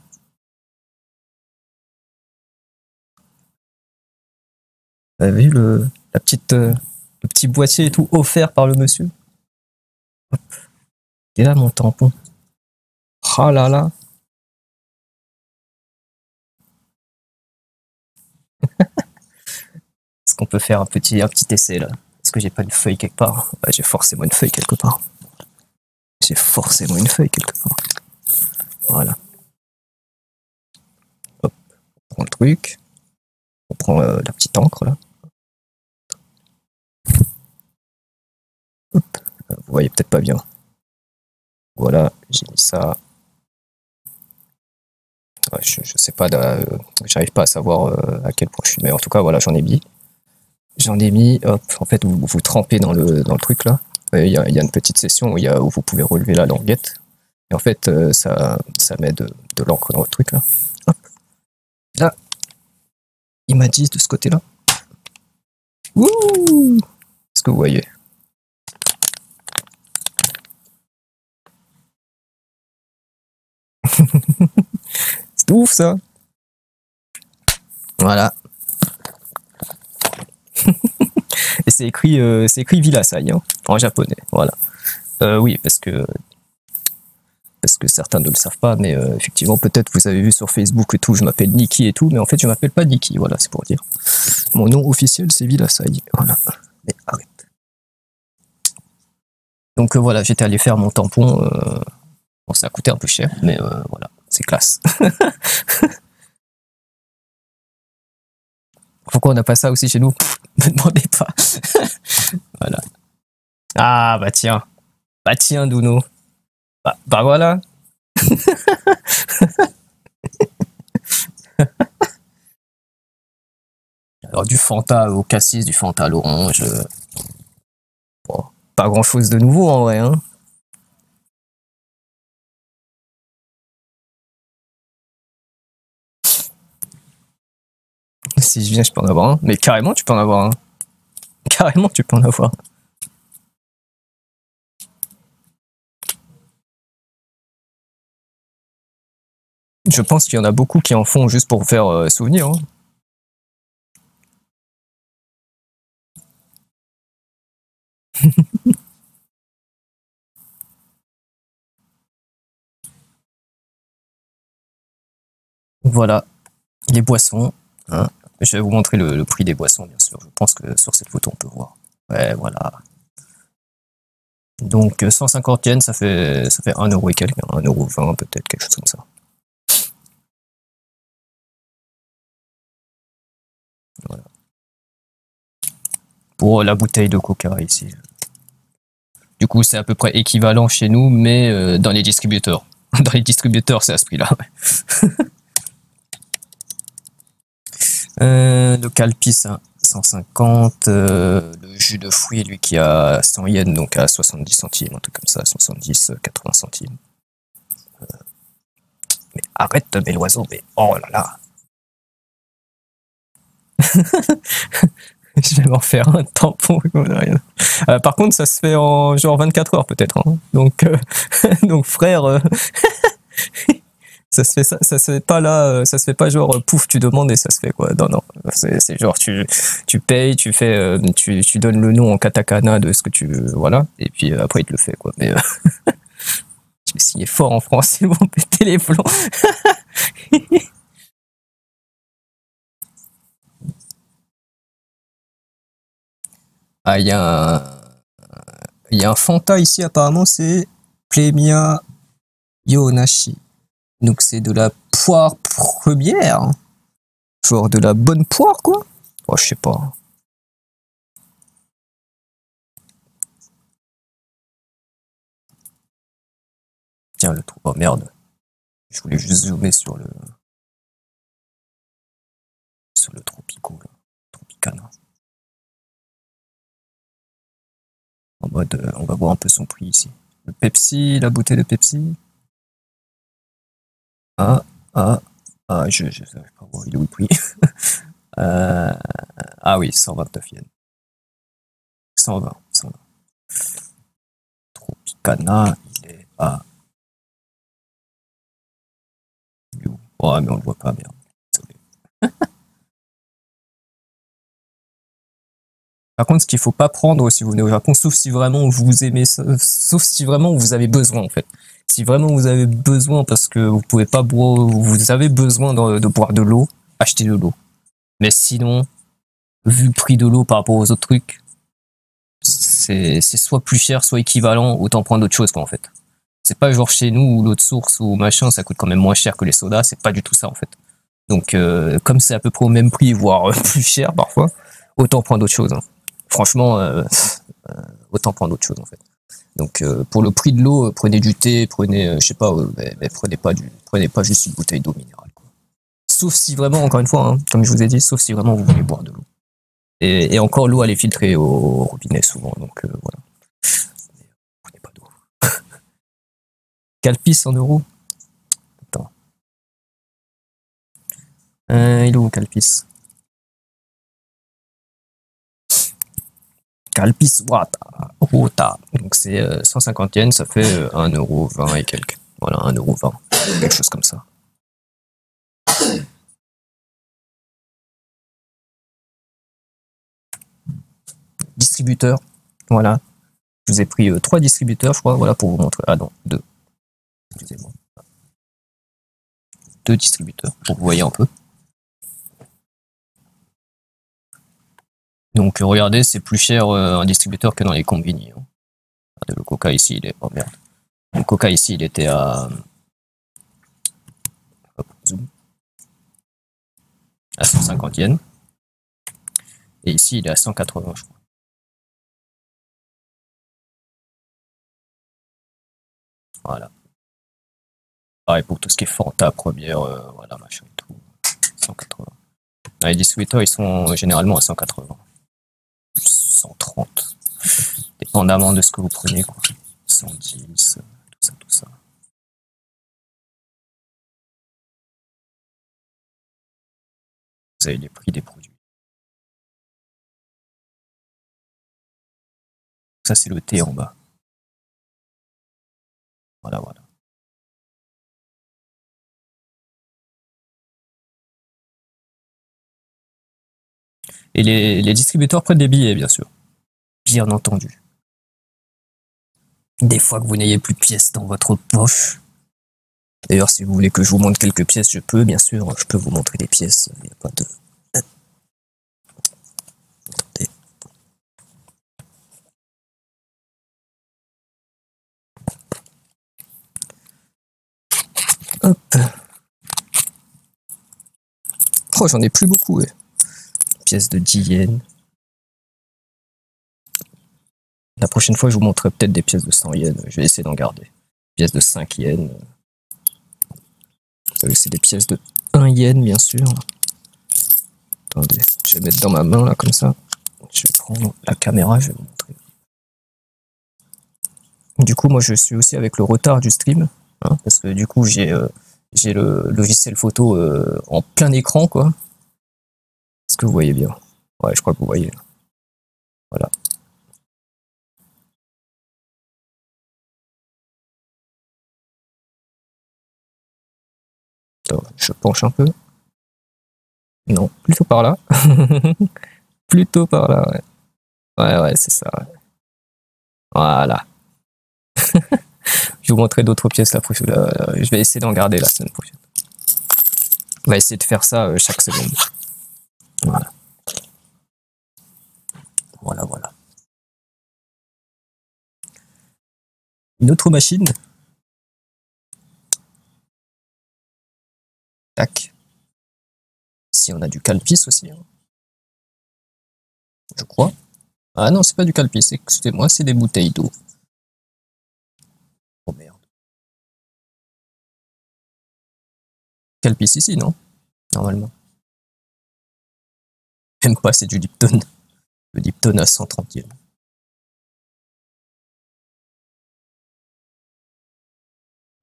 Vous avez vu le petit boîtier et tout offert par le monsieur? Hop. Et là, mon tampon. Ah là là. Est-ce qu'on peut faire un petit essai là? Est-ce que j'ai pas une feuille quelque part? Bah, j'ai forcément une feuille quelque part. Voilà. Hop, on prend le truc. On prend la petite encre là. Hop. Vous voyez peut-être pas bien. Voilà, j'ai mis ça. Ouais, je sais pas, j'arrive pas à savoir à quel point je suis, mais en tout cas, voilà, j'en ai mis. J'en ai mis, hop, en fait, vous trempez dans le truc là. Il y a une petite session où vous pouvez relever la languette. Et en fait, ça met de l'encre dans votre truc là. Hop. Là, il m'a dit de ce côté-là. Ouh! Est-ce que vous voyez? C'est ouf ça! Voilà. Et c'est écrit Villasai, hein, en japonais. Voilà. Oui, parce que certains ne le savent pas, mais effectivement, peut-être vous avez vu sur Facebook et tout, je m'appelle Nikki et tout, mais en fait, je m'appelle pas Nikki, voilà, c'est pour dire. Mon nom officiel, c'est Villasai. Voilà. Mais arrête. Donc voilà, j'étais allé faire mon tampon. Bon, ça a coûté un peu cher, mais voilà, c'est classe. Pourquoi on n'a pas ça aussi chez nous? Me demandez pas. Voilà. Ah, bah tiens. Bah tiens, Duno. Bah voilà. Alors du Fanta au cassis, du Fanta à l'orange. Bon, pas grand chose de nouveau en vrai, hein. Si je viens, je peux en avoir un. Mais carrément, tu peux en avoir un. Carrément, tu peux en avoir un. Je pense qu'il y en a beaucoup qui en font juste pour faire souvenir. Hein. Voilà, les boissons. Hein. Je vais vous montrer le prix des boissons, bien sûr. Je pense que sur cette photo, on peut voir. Ouais, voilà. Donc 150 yens, ça fait 1 euro et quelques, 1,20 € peut-être, quelque chose comme ça. Voilà. Pour la bouteille de coca ici. Du coup, c'est à peu près équivalent chez nous, mais dans les distributeurs. Dans les distributeurs, c'est à ce prix-là. Le Calpis, hein, 150. Le jus de fruits, lui, qui a 100 yens, donc à 70 centimes, un truc comme ça, 70, 80 centimes. Mais arrête, mais l'oiseau, mais oh là là. Je vais m'en faire un tampon. Par contre, ça se fait en genre 24 heures peut-être. Hein. Donc, donc frère, ça se fait pas là, ça se fait pas genre pouf, tu demandes et ça se fait quoi. Non, non, c'est genre tu payes, tu fais, tu donnes le nom en katakana de ce que tu veux, voilà, et puis après il te le fait quoi. Mais je vais signer fort en France, ils vont péter les plombs. Ah, il y a un Fanta ici, apparemment, c'est Plémia Yonashi. Donc, c'est de la poire première. Genre de la bonne poire, quoi. Oh, je sais pas. Tiens, le trou. Oh merde. Je voulais juste zoomer sur le Tropico, là. Tropicana. En mode, on va voir un peu son prix ici. Le Pepsi, la bouteille de Pepsi. Je n'arrive pas à voir, il est où le prix? Ah oui, 129 yens. 120. Tropicana, il est à... Oh, mais on le voit pas, merde. Désolé. Par contre, ce qu'il faut pas prendre si vous venez au Japon, sauf si vraiment vous aimez ça, sauf si vraiment vous avez besoin, en fait. Si vraiment vous avez besoin parce que vous pouvez pas boire, vous avez besoin de boire de l'eau, achetez de l'eau. Mais sinon, vu le prix de l'eau par rapport aux autres trucs, c'est soit plus cher, soit équivalent, autant prendre d'autres choses, quoi, en fait. C'est pas genre chez nous ou l'autre source ou machin, ça coûte quand même moins cher que les sodas, c'est pas du tout ça, en fait. Donc, comme c'est à peu près au même prix, voire plus cher parfois, autant prendre d'autres choses. Hein. Franchement, autant prendre d'autres choses, en fait. Donc, pour le prix de l'eau, prenez du thé, prenez, je sais pas, mais prenez pas juste une bouteille d'eau minérale. Quoi. Sauf si vraiment, encore une fois, hein, comme je vous ai dit, sauf si vraiment vous voulez boire de l'eau. Et encore, l'eau, elle est filtrée au robinet souvent, donc voilà. Prenez pas d'eau. Calpis en euros. Attends. Il est où Calpis? Calpis Wata. Donc c'est 150 yens, ça fait 1,20 € et quelques. Voilà, 1,20 €. Quelque chose comme ça. Distributeur. Voilà. Je vous ai pris 3 distributeurs, je crois, voilà, pour vous montrer. Ah non, 2. Excusez-moi. 2 distributeurs, pour que vous voyez un peu. Donc regardez, c'est plus cher un distributeur que dans les combini. Hein. Regardez, le coca ici, il est... Oh merde. Le coca ici, il était à... Hop, zoom. À 150 yens. Et ici, il est à 180, je crois. Voilà. Pareil pour tout ce qui est Fanta, première, voilà, machin et tout. 180. Les distributeurs, ils sont généralement à 180. 130. Dépendamment de ce que vous prenez, quoi. 110, tout ça. Vous avez les prix des produits. Ça, c'est le thé en bas. Voilà. Et les distributeurs prennent des billets, bien sûr. Bien entendu. Des fois que vous n'ayez plus de pièces dans votre poche. D'ailleurs, si vous voulez que je vous montre quelques pièces, je peux, bien sûr. Je peux vous montrer des pièces. Il n'y a pas de... Attendez. Hop. Oh, j'en ai plus beaucoup, ouais. Pièces de 10 yens. La prochaine fois, je vous montrerai peut-être des pièces de 100 yens. Je vais essayer d'en garder. Pièces de 5 yens. C'est des pièces de 1 yen, bien sûr. Attendez, je vais mettre dans ma main, là, comme ça. Je vais prendre la caméra, je vais vous montrer. Du coup, moi, je suis aussi avec le retard du stream. Hein, parce que du coup, j'ai le logiciel photo en plein écran, quoi. Est-ce que vous voyez bien? Ouais, je crois que vous voyez. Voilà. Attends, je penche un peu. Non, plutôt par là. Plutôt par là, ouais. Ouais, c'est ça. Ouais. Voilà. Je vais vous montrer d'autres pièces la prochaine. Je vais essayer d'en garder la semaine prochaine. On va essayer de faire ça chaque semaine. Voilà. Voilà. Une autre machine. Tac. Ici, on a du Calpis aussi. Hein. Je crois. Ah non, c'est pas du Calpis, excusez-moi, c'est des bouteilles d'eau. Oh merde. Calpis ici, non? Normalement. Même pas, c'est du Lipton. Le Lipton à 130 yens.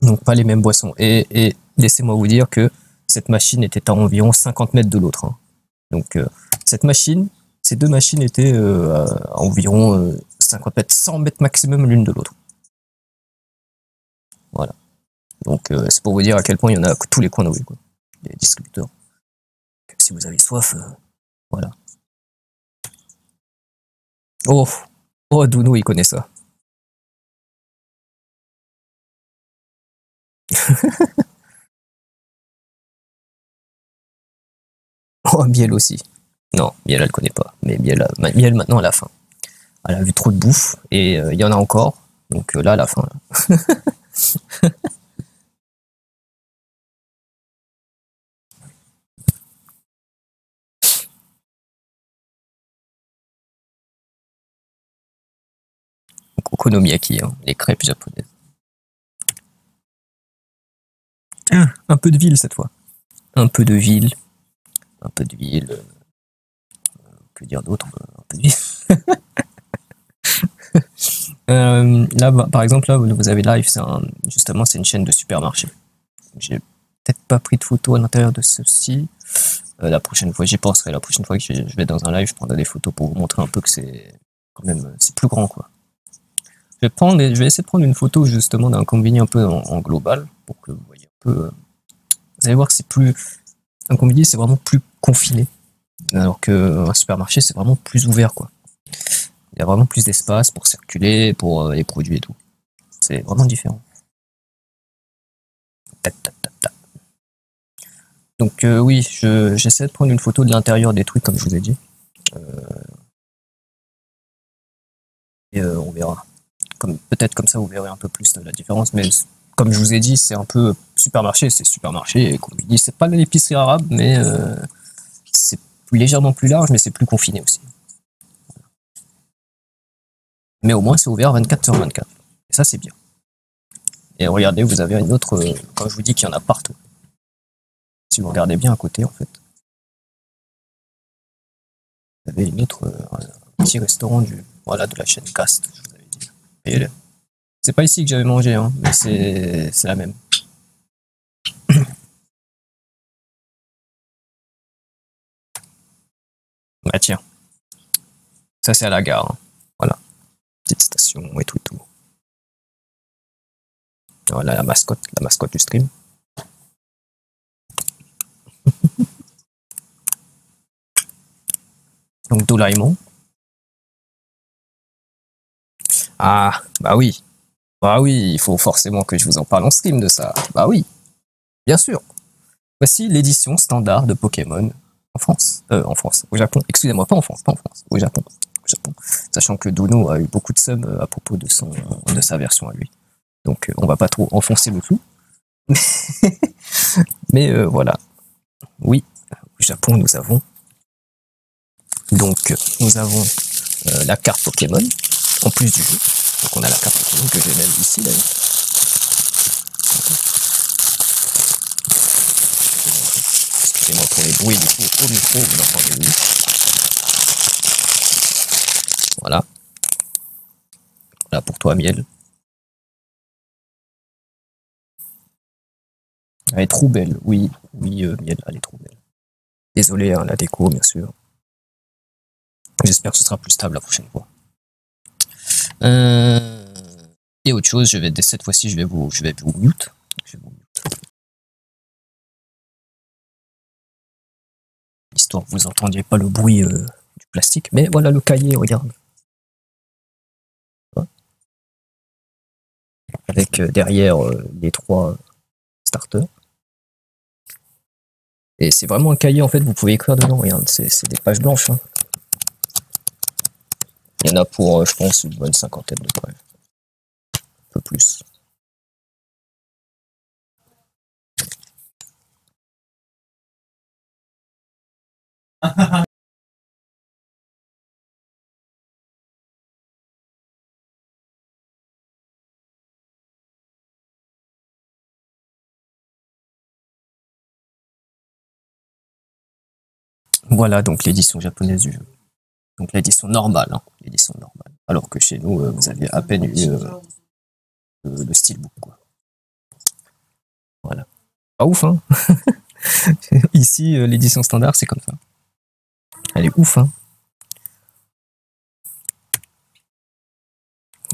Donc pas les mêmes boissons. Et laissez-moi vous dire que cette machine était à environ 50 mètres de l'autre. Hein. Donc cette machine, ces deux machines étaient à environ 50 mètres, 100 mètres maximum l'une de l'autre. Voilà. Donc c'est pour vous dire à quel point il y en a à tous les coins de rue, quoi. Les distributeurs. Si vous avez soif, voilà. Oh, Douno, il connaît ça. Oh, Miel aussi. Non, Miel, elle connaît pas. Mais Miel, maintenant, à la fin. Elle a vu trop de bouffe, et il y en a encore. Donc là, à la fin. Là. Okonomiyaki, hein, les crêpes japonaises. Tiens, un peu de ville cette fois. un peu de ville. Un peu de ville. Que dire d'autre? Un peu de ville. Là, par exemple, là, vous avez live, justement, c'est une chaîne de supermarché. J'ai peut-être pas pris de photo à l'intérieur de ceci. La prochaine fois, j'y penserai. La prochaine fois que je vais dans un live, je prendrai des photos pour vous montrer un peu que c'est quand même, c'est plus grand, quoi. Je vais essayer de prendre une photo justement d'un combini un peu en global pour que vous voyez un peu. Vous allez voir que c'est plus un combini, c'est vraiment plus confiné, alors qu'un supermarché, c'est vraiment plus ouvert, quoi. Il y a vraiment plus d'espace pour circuler, pour les produits et tout. C'est vraiment différent. Tac, tac, tac, tac. Donc oui, j'essaie de prendre une photo de l'intérieur des trucs, comme je vous ai dit. Et on verra. Peut-être comme ça, vous verrez un peu plus la différence. Mais comme je vous ai dit, c'est un peu supermarché, c'est supermarché. Et combini, c'est pas l'épicerie arabe, mais c'est légèrement plus large, mais c'est plus confiné aussi. Mais au moins, c'est ouvert 24h24. Et ça, c'est bien. Et regardez, vous avez une autre... quand je vous dis qu'il y en a partout. Si vous regardez bien à côté, en fait. Vous avez une autre... un petit restaurant de la chaîne Cast, je vous avais dit. Et c'est pas ici que j'avais mangé, hein, mais c'est la même. Bah tiens. Ça, c'est à la gare. Hein. Voilà. Petite station et tout. Voilà la mascotte du stream. Donc Doraemon. Ah, bah oui. Bah oui, il faut forcément que je vous en parle en stream de ça. Bah oui, bien sûr. Voici l'édition standard de Pokémon en France. Au Japon. Excusez-moi, pas en France, au Japon. Sachant que Dono a eu beaucoup de subs à propos de sa version à lui. Donc on va pas trop enfoncer le clou. Mais voilà. Oui, au Japon, nous avons la carte Pokémon, en plus du jeu. Donc on a la carte Pokémon que j'ai même ici d'ailleurs. Excusez-moi pour les bruits du coup au micro, vous entendez oui. Voilà. Voilà pour toi, Miel. Elle est trop belle, oui, Miel, elle est trop belle. Désolé, hein, la déco, bien sûr. J'espère que ce sera plus stable la prochaine fois. Et autre chose, cette fois-ci, je vais vous mute. Histoire que vous entendiez pas le bruit du plastique. Mais voilà le cahier, regarde. Avec derrière les 3 starters. Et c'est vraiment un cahier, en fait, vous pouvez écrire dedans. Regarde, c'est des pages blanches. Hein. Il y en a pour, je pense, une bonne 50aine de pages. Un peu plus. Voilà donc l'édition japonaise du jeu. Donc l'édition normale, hein, l'édition normale. Alors que chez nous, vous aviez à peine eu le steelbook, quoi. Voilà. Pas ouf, hein. Ici, l'édition standard, c'est comme ça. Elle est ouf, hein.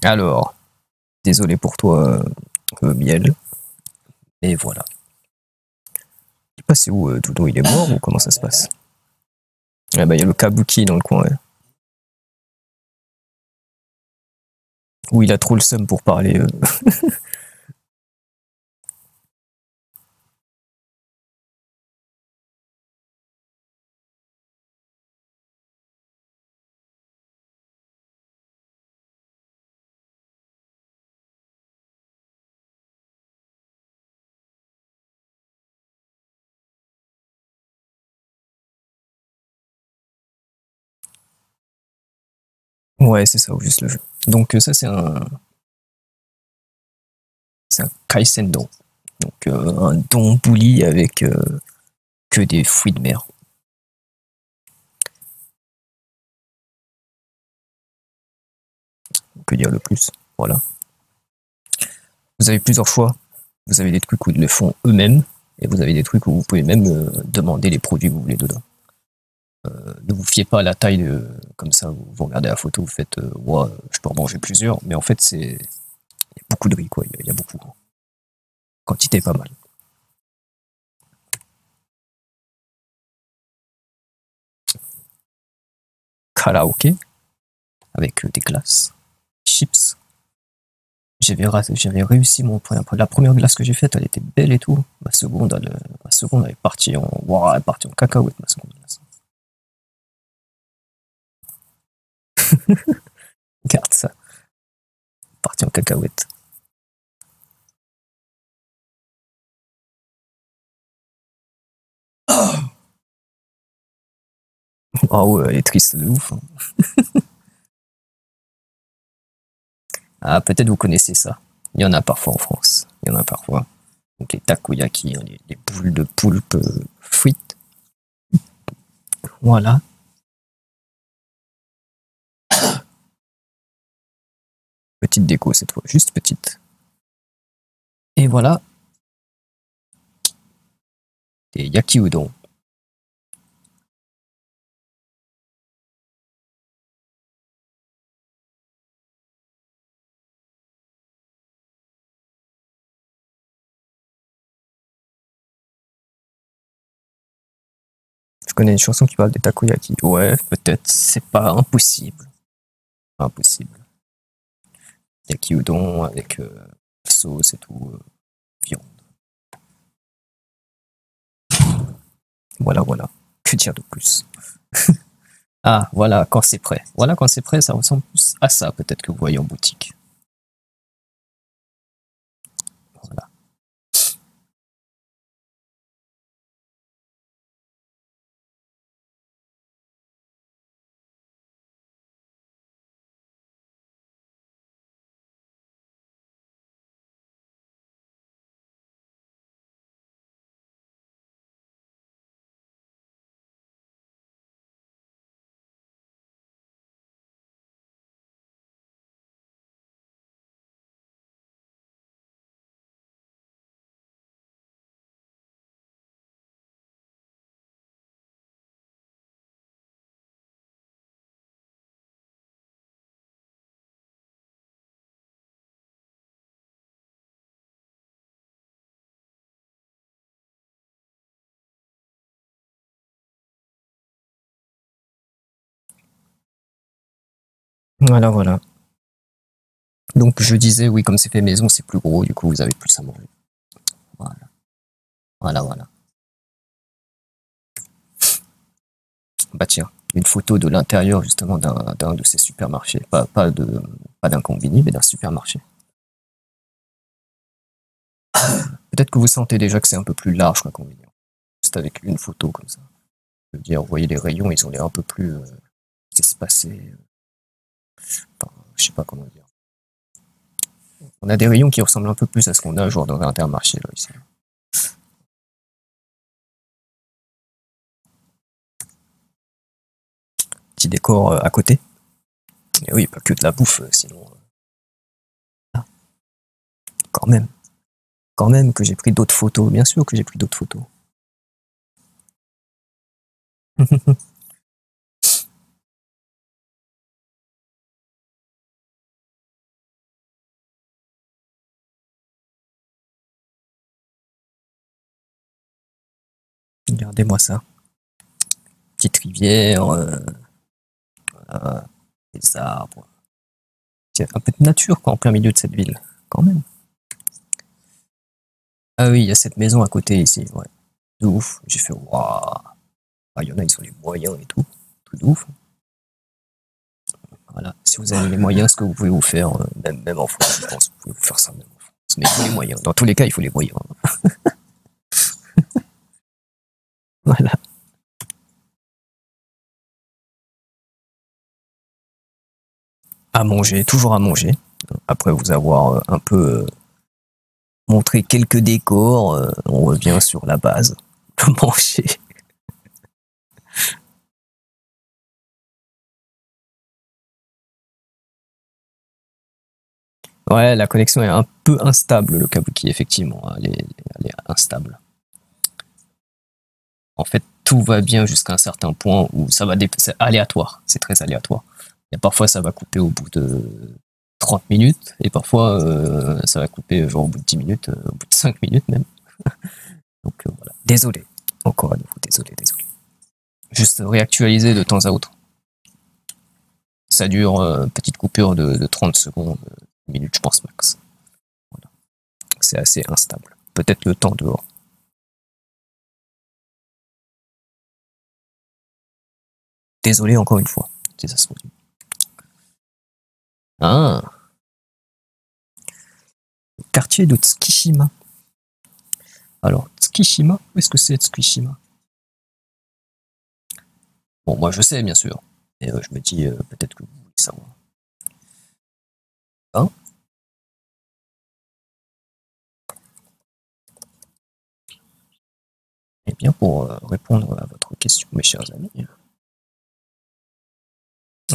Alors, désolé pour toi, Miel. Et voilà. Je sais pas c'est où Dodo, il est mort ou comment ça se passe? Ah bah il y a le Kabuki dans le coin, ouais. Où il a trop le seum pour parler. Ouais, c'est ça, ou juste le jeu. Donc ça, c'est un Kaisendon. Donc un don bully avec que des fruits de mer. Que dire le plus? Voilà. Vous avez plusieurs choix. Vous avez des trucs où ils le font eux-mêmes, et vous avez des trucs où vous pouvez même demander les produits que vous voulez dedans. Ne vous fiez pas à la taille comme ça, vous regardez la photo, vous faites ouais, je peux en manger plusieurs, mais en fait il y a beaucoup de riz, quoi, il y a beaucoup. Quantité pas mal. Karaoké, avec des glaces, chips. J'avais réussi la première glace que j'ai faite, elle était belle et tout. Ma seconde, elle est partie en, wow, elle est partie en cacahuète, ma seconde glace. Regarde ça, partie en cacahuète. Ah ouais, elle est triste de ouf. Hein. Ah, peut-être vous connaissez ça. Il y en a parfois en France. Il y en a parfois. Donc les takoyaki, hein, les boules de poulpe frites. Voilà. Petite déco cette fois, juste petite. Et voilà. Des yaki udon. Je connais une chanson qui parle des takoyaki. Ouais, peut-être. C'est pas impossible. Pas impossible. Yaki udon avec sauce et tout. Viande. Voilà, voilà. Que dire de plus? Ah, voilà, quand c'est prêt. Voilà, quand c'est prêt, ça ressemble plus à ça, peut-être que vous voyez en boutique. Voilà. Voilà, voilà. Donc je disais, oui, comme c'est fait maison, c'est plus gros, du coup vous avez plus à manger. Voilà, voilà, voilà. Bah tiens, une photo de l'intérieur justement d'un de ces supermarchés, pas d'un combini, mais d'un supermarché. Peut-être que vous sentez déjà que c'est un peu plus large qu'un combini. Juste avec une photo comme ça. Je veux dire, vous voyez les rayons, ils ont l'air un peu plus espacés. Enfin, je sais pas comment dire. On a des rayons qui ressemblent un peu plus à ce qu'on a genre dans un Intermarché là ici. Petit décor à côté. Et oui, pas que de la bouffe, sinon. Ah, quand même. Quand même que j'ai pris d'autres photos. Bien sûr que j'ai pris d'autres photos. Regardez-moi ça. Petite rivière, des arbres. Tiens, un peu de nature quoi, en plein milieu de cette ville. Quand même. Ah oui, il y a cette maison à côté ici. Ouais. De ouf. J'ai fait waouh. Ah, il y en a, ils ont les moyens et tout. Tout de ouf. Voilà. Si vous avez les moyens, ce que vous pouvez vous faire, même en France, je pense, vous pouvez vous faire ça même en France. Mais il faut les moyens. Dans tous les cas, il faut les moyens. Voilà. À manger, toujours à manger. Après vous avoir un peu montré quelques décors, on revient sur la base. Manger. Ouais, la connexion est un peu instable, le Kabuki, effectivement. Elle est instable. En fait, tout va bien jusqu'à un certain point où ça va c'est aléatoire. C'est très aléatoire. Et parfois, ça va couper au bout de 30 minutes. Et parfois, ça va couper genre au bout de 10 minutes, au bout de 5 minutes même. Donc voilà. Désolé. Encore à nouveau, désolé. Juste réactualiser de temps à autre. Ça dure petite coupure de 30 secondes, une minute, je pense, max. Voilà. C'est assez instable. Peut-être le temps dehors. Désolé encore une fois, si ça se produit. Ah, quartier de Tsukishima. Alors, Tsukishima, où est-ce que c'est Tsukishima? Bon, moi je sais, bien sûr. Et je me dis, peut-être que vous voulez savoir. Hein? Eh bien, pour répondre à votre question, mes chers amis,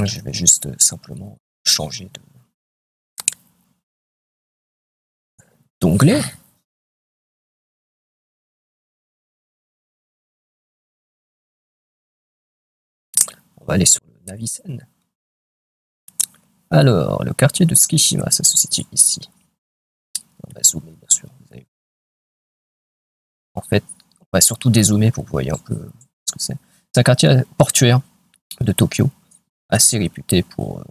je vais juste simplement changer d'onglet. On va aller sur le Navisen. Alors, le quartier de Tsukishima, ça se situe ici. On va zoomer, bien sûr. En fait, on va surtout dézoomer pour que vous voyez un peu ce que c'est. C'est un quartier portuaire de Tokyo, assez réputé pour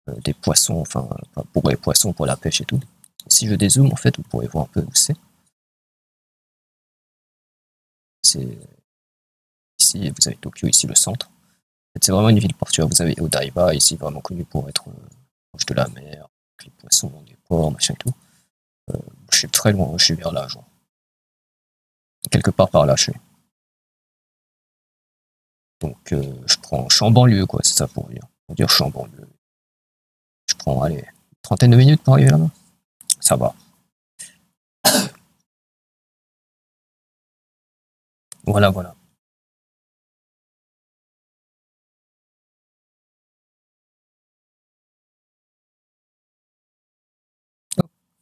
des poissons, enfin, pour les poissons, pour la pêche et tout. Si je dézoome, en fait, vous pourrez voir un peu où c'est. C'est ici, vous avez Tokyo, ici le centre. En fait, c'est vraiment une ville portuaire. Vous avez Odaiba, ici vraiment connu pour être proche de la mer, avec les poissons, des ports, machin et tout. Je suis très loin, je suis vers là, genre. Quelque part par là, je suis. Donc, je prends, je suis en banlieue, quoi, c'est ça pour dire. Pour dire, je suis en banlieue. Je prends, allez, une trentaine de minutes pour arriver là-bas. Ça va. Voilà, voilà.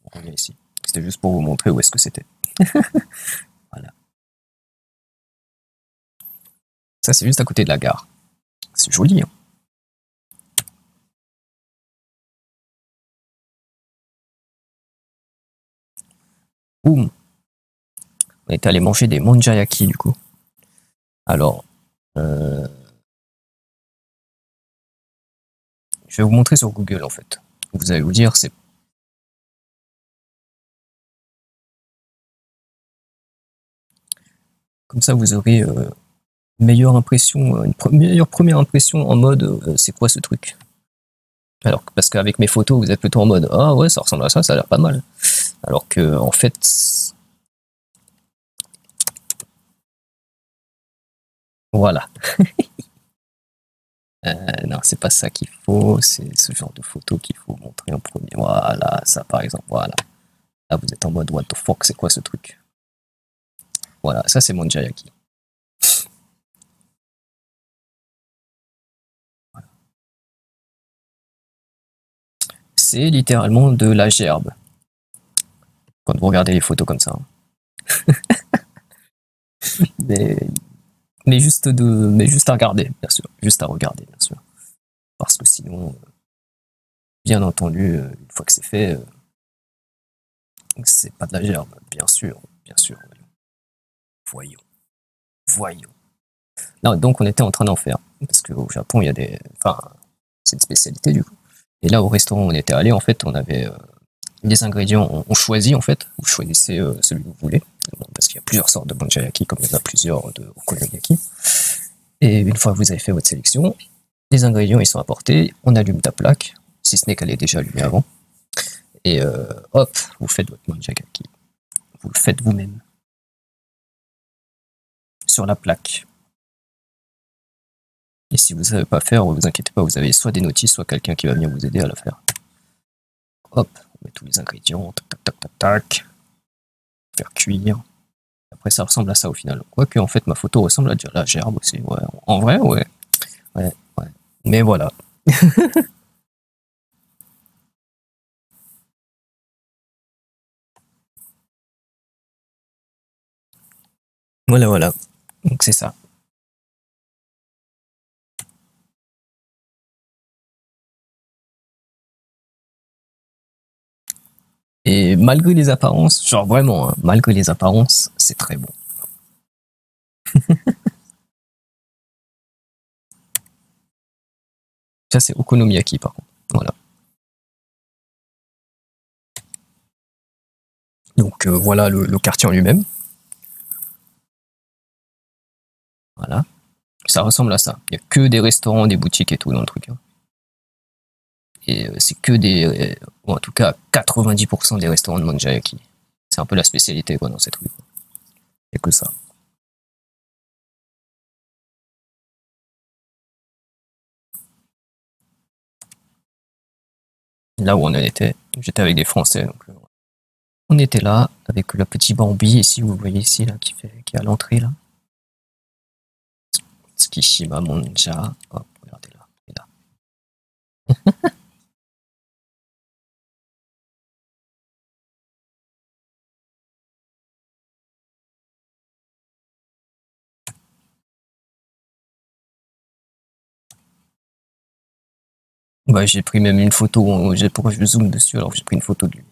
On revient ici. C'était juste pour vous montrer où est-ce que c'était. Voilà. Ça, c'est juste à côté de la gare. C'est joli, hein. Boum. On est allé manger des monjayaki, du coup. Alors, je vais vous montrer sur Google, en fait. Vous allez vous dire, c'est... Comme ça, vous aurez une meilleure impression, meilleure première impression en mode, c'est quoi ce truc? Alors, parce qu'avec mes photos, vous êtes plutôt en mode, ah ouais, ça ressemble à ça a l'air pas mal. Alors que, en fait, voilà. Non, c'est pas ça qu'il faut, c'est ce genre de photo qu'il faut montrer en premier. Voilà, ça par exemple, voilà. Là, vous êtes en mode, what the fuck, c'est quoi ce truc? Voilà, ça c'est mon Jayaki. Voilà. C'est littéralement de la gerbe. Quand vous regardez les photos comme ça. Mais, mais juste à regarder, bien sûr. Juste à regarder, bien sûr. Parce que sinon, bien entendu, une fois que c'est fait, c'est pas de la gerbe, bien sûr, bien sûr. Voyons, voyons. Là, donc on était en train d'en faire. Parce qu'au Japon, il y a des... Enfin, c'est une spécialité du coup. Et là, au restaurant où on était allé, en fait, on avait des ingrédients, on choisit en fait, vous choisissez celui que vous voulez, parce qu'il y a plusieurs sortes de banjayaki, comme il y en a plusieurs de okonomiyaki. Et une fois que vous avez fait votre sélection, les ingrédients ils sont apportés, on allume ta plaque, si ce n'est qu'elle est déjà allumée avant, et hop, vous faites votre banjayaki. Vous le faites vous-même sur la plaque. Et si vous ne savez pas faire, vous inquiétez pas, vous avez soit des notices, soit quelqu'un qui va venir vous aider à la faire. Hop, on met tous les ingrédients, tac tac tac tac tac, faire cuire. Après, ça ressemble à ça au final. Quoique, en fait, ma photo ressemble à la gerbe aussi. Ouais. En vrai, ouais. Ouais, ouais. Mais voilà. Voilà, voilà. Donc c'est ça. Et malgré les apparences, genre vraiment, hein, malgré les apparences, c'est très bon. Ça, c'est Okonomiyaki, par contre. Voilà. Donc voilà le quartier en lui-même. Voilà. Ça ressemble à ça. Il n'y a que des restaurants, des boutiques et tout dans le truc, hein. Et c'est que ou en tout cas 90% des restaurants de manjayaki. C'est un peu la spécialité quoi, dans cette rue. Il n'y a que ça. Là où on en était, j'étais avec des Français. Donc, on était là avec le petit Bambi ici, vous voyez ici là qui est à l'entrée là. Tsukishima Monja. Hop, regardez là. Il est là. Bah, j'ai pris même une photo. Pourquoi je zoome dessus alors que j'ai pris une photo de lui.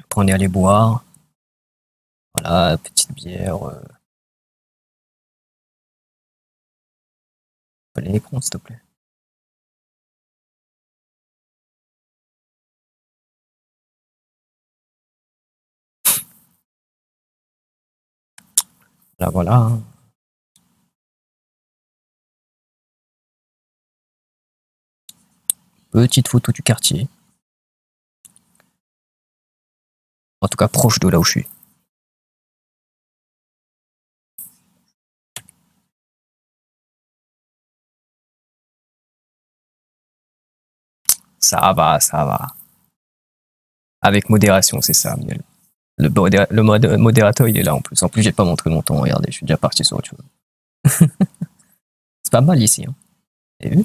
Après on est allé boire. Voilà, petite bière. L'écran s'il te plaît. Là voilà. Hein. Petite photo du quartier. En tout cas proche de là où je suis. Ça va, ça va. Avec modération, c'est ça, Miel. Modérateur, il est là en plus. En plus, j'ai pas montré mon temps. Regardez, je suis déjà parti sur autre chose. C'est pas mal ici. Hein. Vous avez vu?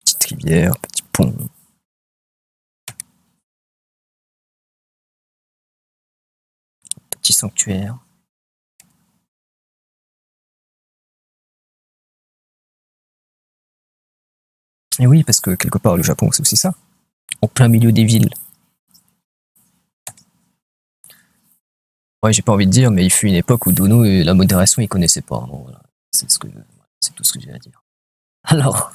Petite rivière, petit pont. Petit sanctuaire. Et oui, parce que quelque part, le Japon, c'est aussi ça. En plein milieu des villes. Ouais, j'ai pas envie de dire, mais il fut une époque où Dono, la modération, il connaissait pas. Bon, voilà. C'est tout ce que j'ai à dire. Alors,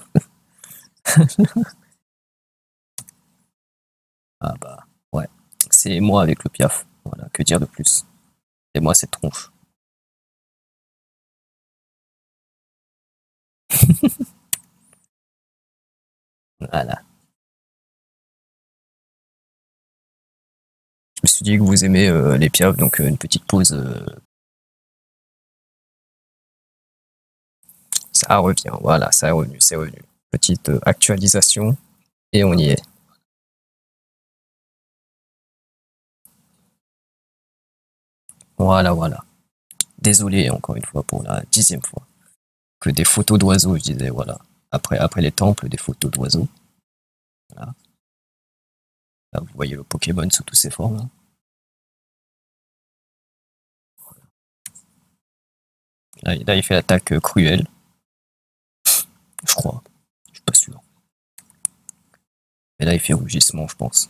ah bah, ouais. C'est moi avec le piaf. Voilà, que dire de plus. Et moi, cette tronche. Voilà. Je me suis dit que vous aimez les piafs, donc une petite pause. Ça revient, voilà, ça est revenu, c'est revenu. Petite actualisation, et on y est. Voilà, voilà. Désolé encore une fois pour la 10e fois. Que des photos d'oiseaux, je disais, voilà. Après les temples, des photos d'oiseaux. Voilà. Là, vous voyez le Pokémon sous toutes ses formes. Là, il fait l'attaque cruelle. Je crois. Je suis pas sûr. Et là, il fait rugissement, je pense.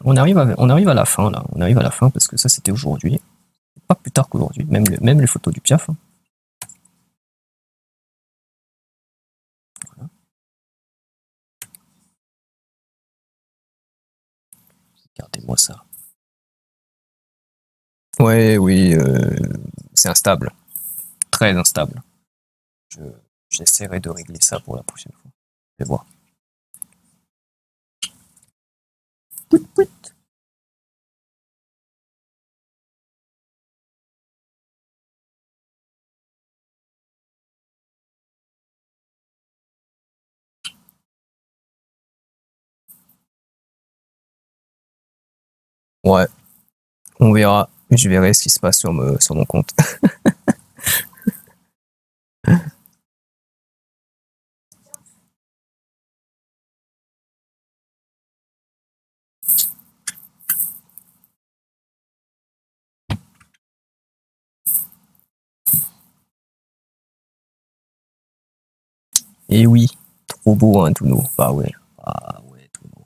On arrive à la fin, là. On arrive à la fin parce que ça, c'était aujourd'hui. Pas plus tard qu'aujourd'hui. Même les photos du Piaf. Hein. Voilà. Regardez-moi ça. Ouais, oui, c'est instable. Très instable. Je, J'essaierai de régler ça pour la prochaine fois. Je vais voir. Pouit, pouit. Ouais, on verra. Je verrai ce qui se passe sur mon compte. Et oui, trop beau, hein, Tuno. Bah ouais. Ah ouais, Tuno.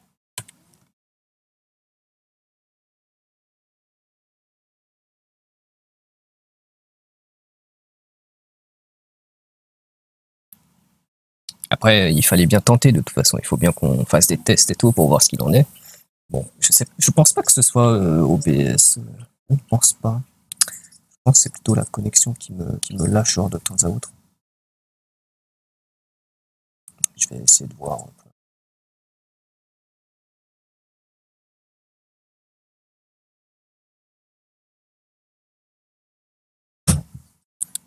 Après, il fallait bien tenter de toute façon. Il faut bien qu'on fasse des tests et tout pour voir ce qu'il en est. Bon, je pense pas que ce soit OBS. Je ne pense pas. Je pense que c'est plutôt la connexion qui me lâche de temps à autre. Je vais essayer de voir.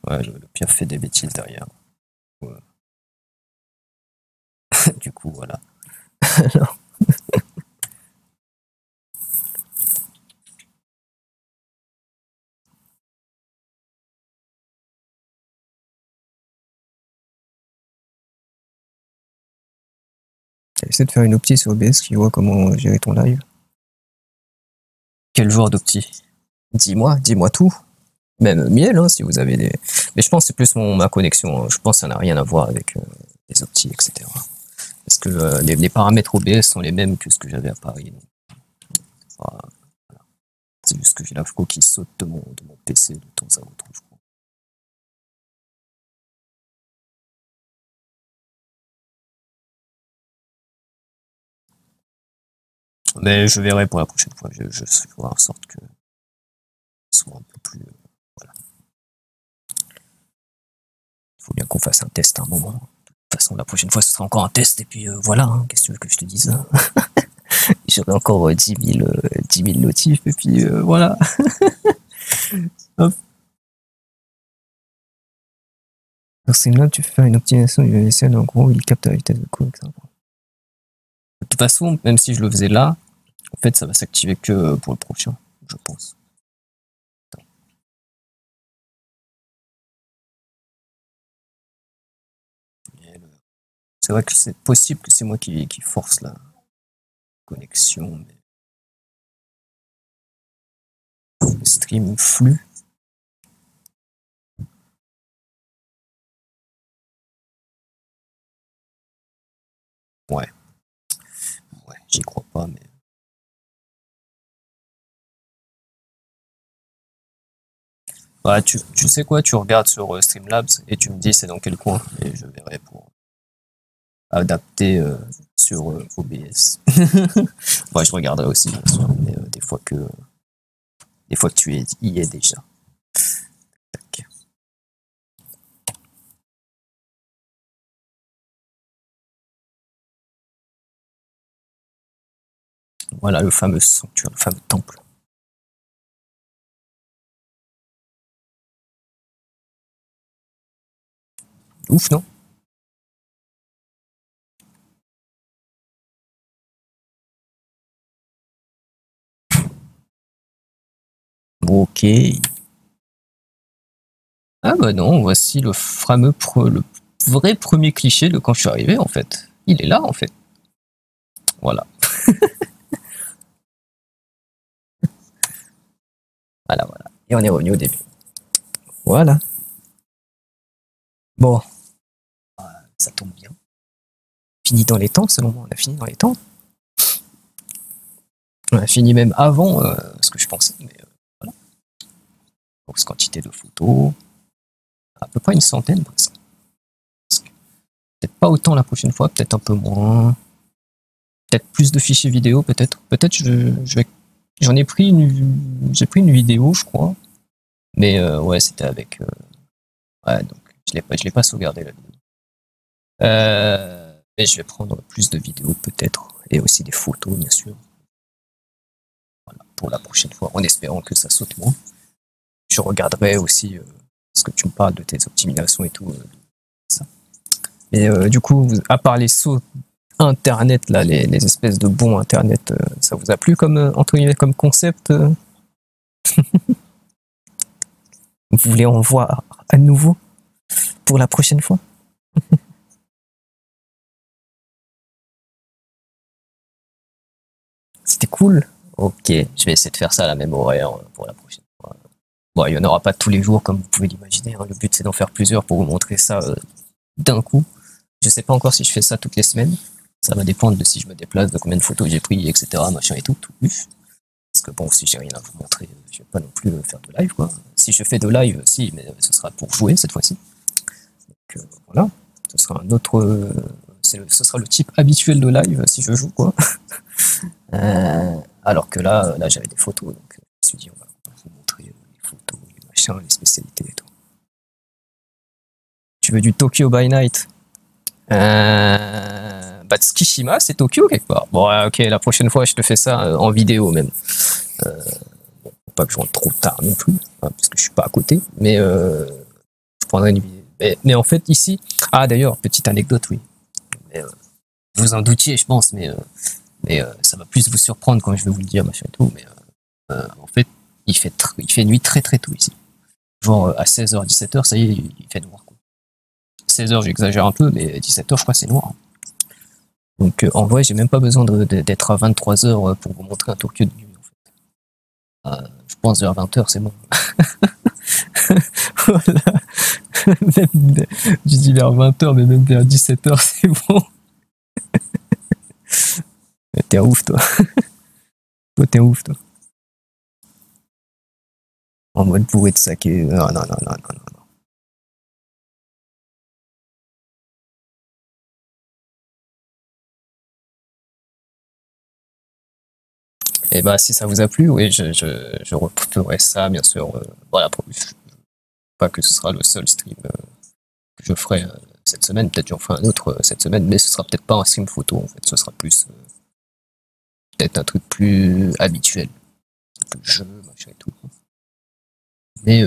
Ouais, le pire fait des bêtises derrière. Ouais. Du coup, voilà. Essaie de faire une opti sur OBS qui voit comment gérer ton live. Quel genre d'opti? Dis-moi tout. Même miel, hein, si vous avez des. Mais je pense que c'est plus ma connexion. Hein. Je pense que ça n'a rien à voir avec les optis, etc. Parce que les paramètres OBS sont les mêmes que ce que j'avais à Paris. Donc, voilà. C'est juste que j'ai la FCO qui saute de mon PC de temps à autre, je crois. Mais je verrai pour la prochaine fois. Je ferai en sorte que ce soit un peu plus. Voilà. Il faut bien qu'on fasse un test à un moment. De toute façon, la prochaine fois, ce sera encore un test. Et puis voilà, hein, qu'est-ce que tu veux que je te dise? J'aurai encore 10 000 notifs. Et puis voilà. Hop. Sur Streamlabs, tu fais une optimisation du VSL. En gros, il capte la vitesse de cours, etc. De toute façon, même si je le faisais là, en fait, ça va s'activer que pour le prochain, je pense. C'est vrai que c'est possible que c'est moi qui force la connexion, mais le stream flux. Ouais. Ouais, j'y crois pas, mais. Ouais, tu sais quoi, tu regardes sur Streamlabs et tu me dis c'est dans quel coin, et je verrai pour adapter sur OBS. Ouais, je regarderai aussi, bien sûr, mais des fois que tu y es déjà. Tac. Voilà le fameux sanctuaire, le fameux temple. Ouf, non? Ok. Ah bah non, voici le fameux, le vrai premier cliché de quand je suis arrivé en fait. Il est là en fait. Voilà. Voilà, voilà. Et on est revenu au début. Voilà. Bon, ça tombe bien. Fini dans les temps, selon moi, on a fini dans les temps. On a fini même avant ce que je pensais, mais voilà. Grosse quantité de photos. À peu près une centaine, presque. Peut-être pas autant la prochaine fois, peut-être un peu moins. Peut-être plus de fichiers vidéo, peut-être. Peut-être je vais. J'en ai pris j'ai pris une vidéo, je crois. Mais ouais, c'était avec. Ouais, donc je l'ai pas sauvegardé la vidéo. Mais je vais prendre plus de vidéos peut-être et aussi des photos bien sûr. Voilà, pour la prochaine fois, en espérant que ça saute moins. Je regarderai aussi ce que tu me parles de tes optimisations et tout. Ça. Et du coup, à part les sauts internet là, les espèces de bons internet, ça vous a plu comme entre guillemets comme concept? Vous voulez en voir à nouveau pour la prochaine fois? C'était cool. Ok, je vais essayer de faire ça à la même horaire pour la prochaine fois. Bon, il n'y en aura pas tous les jours comme vous pouvez l'imaginer. Hein. Le but c'est d'en faire plusieurs pour vous montrer ça d'un coup. Je sais pas encore si je fais ça toutes les semaines. Ça va dépendre de si je me déplace, de combien de photos j'ai pris, etc. Machin et tout. Parce que bon, si j'ai rien à vous montrer, je vais pas non plus faire de live, quoi. Si je fais de live, si, mais ce sera pour jouer cette fois-ci. Donc voilà, ce sera un autre, ce sera le type habituel de live si je joue, quoi. Alors que là j'avais des photos, donc je me suis dit on va vous montrer les photos, les machins, les spécialités et tout. Tu veux du Tokyo by Night? Bah, Tsukishima, c'est Tokyo quelque part. Bon, ok, la prochaine fois, je te fais ça en vidéo même. Bon, faut pas que je rentre trop tard non plus, hein, parce que je suis pas à côté. Mais je prendrai une vidéo. Mais en fait, ici... Ah, d'ailleurs, petite anecdote, oui. Mais, vous en doutiez, je pense, mais ça va plus vous surprendre quand je vais vous le dire, machin et tout. Mais en fait, il fait nuit très très tôt ici. Genre à 16h, 17h, ça y est, il fait noir. 16h, j'exagère un peu, mais 17h, je crois, c'est noir. Donc, en vrai, j'ai même pas besoin d'être à 23h pour vous montrer un Tokyo de nuit, en fait. Je pense vers 20h, c'est bon. Voilà. Même, je dis vers 20h, mais même vers 17h, c'est bon. T'es ouf, toi. Toi, t'es ouf, toi. En mode bourré de saké. Non, non, non, non, non, non. Et bah, si ça vous a plu, oui, je referai ça, bien sûr. Voilà, pas que ce sera le seul stream que je ferai cette semaine. Peut-être j'en ferai un autre cette semaine, mais ce sera peut-être pas un stream photo, en fait. Ce sera plus peut-être un truc plus habituel. Un peu jeu, machin et tout. Mais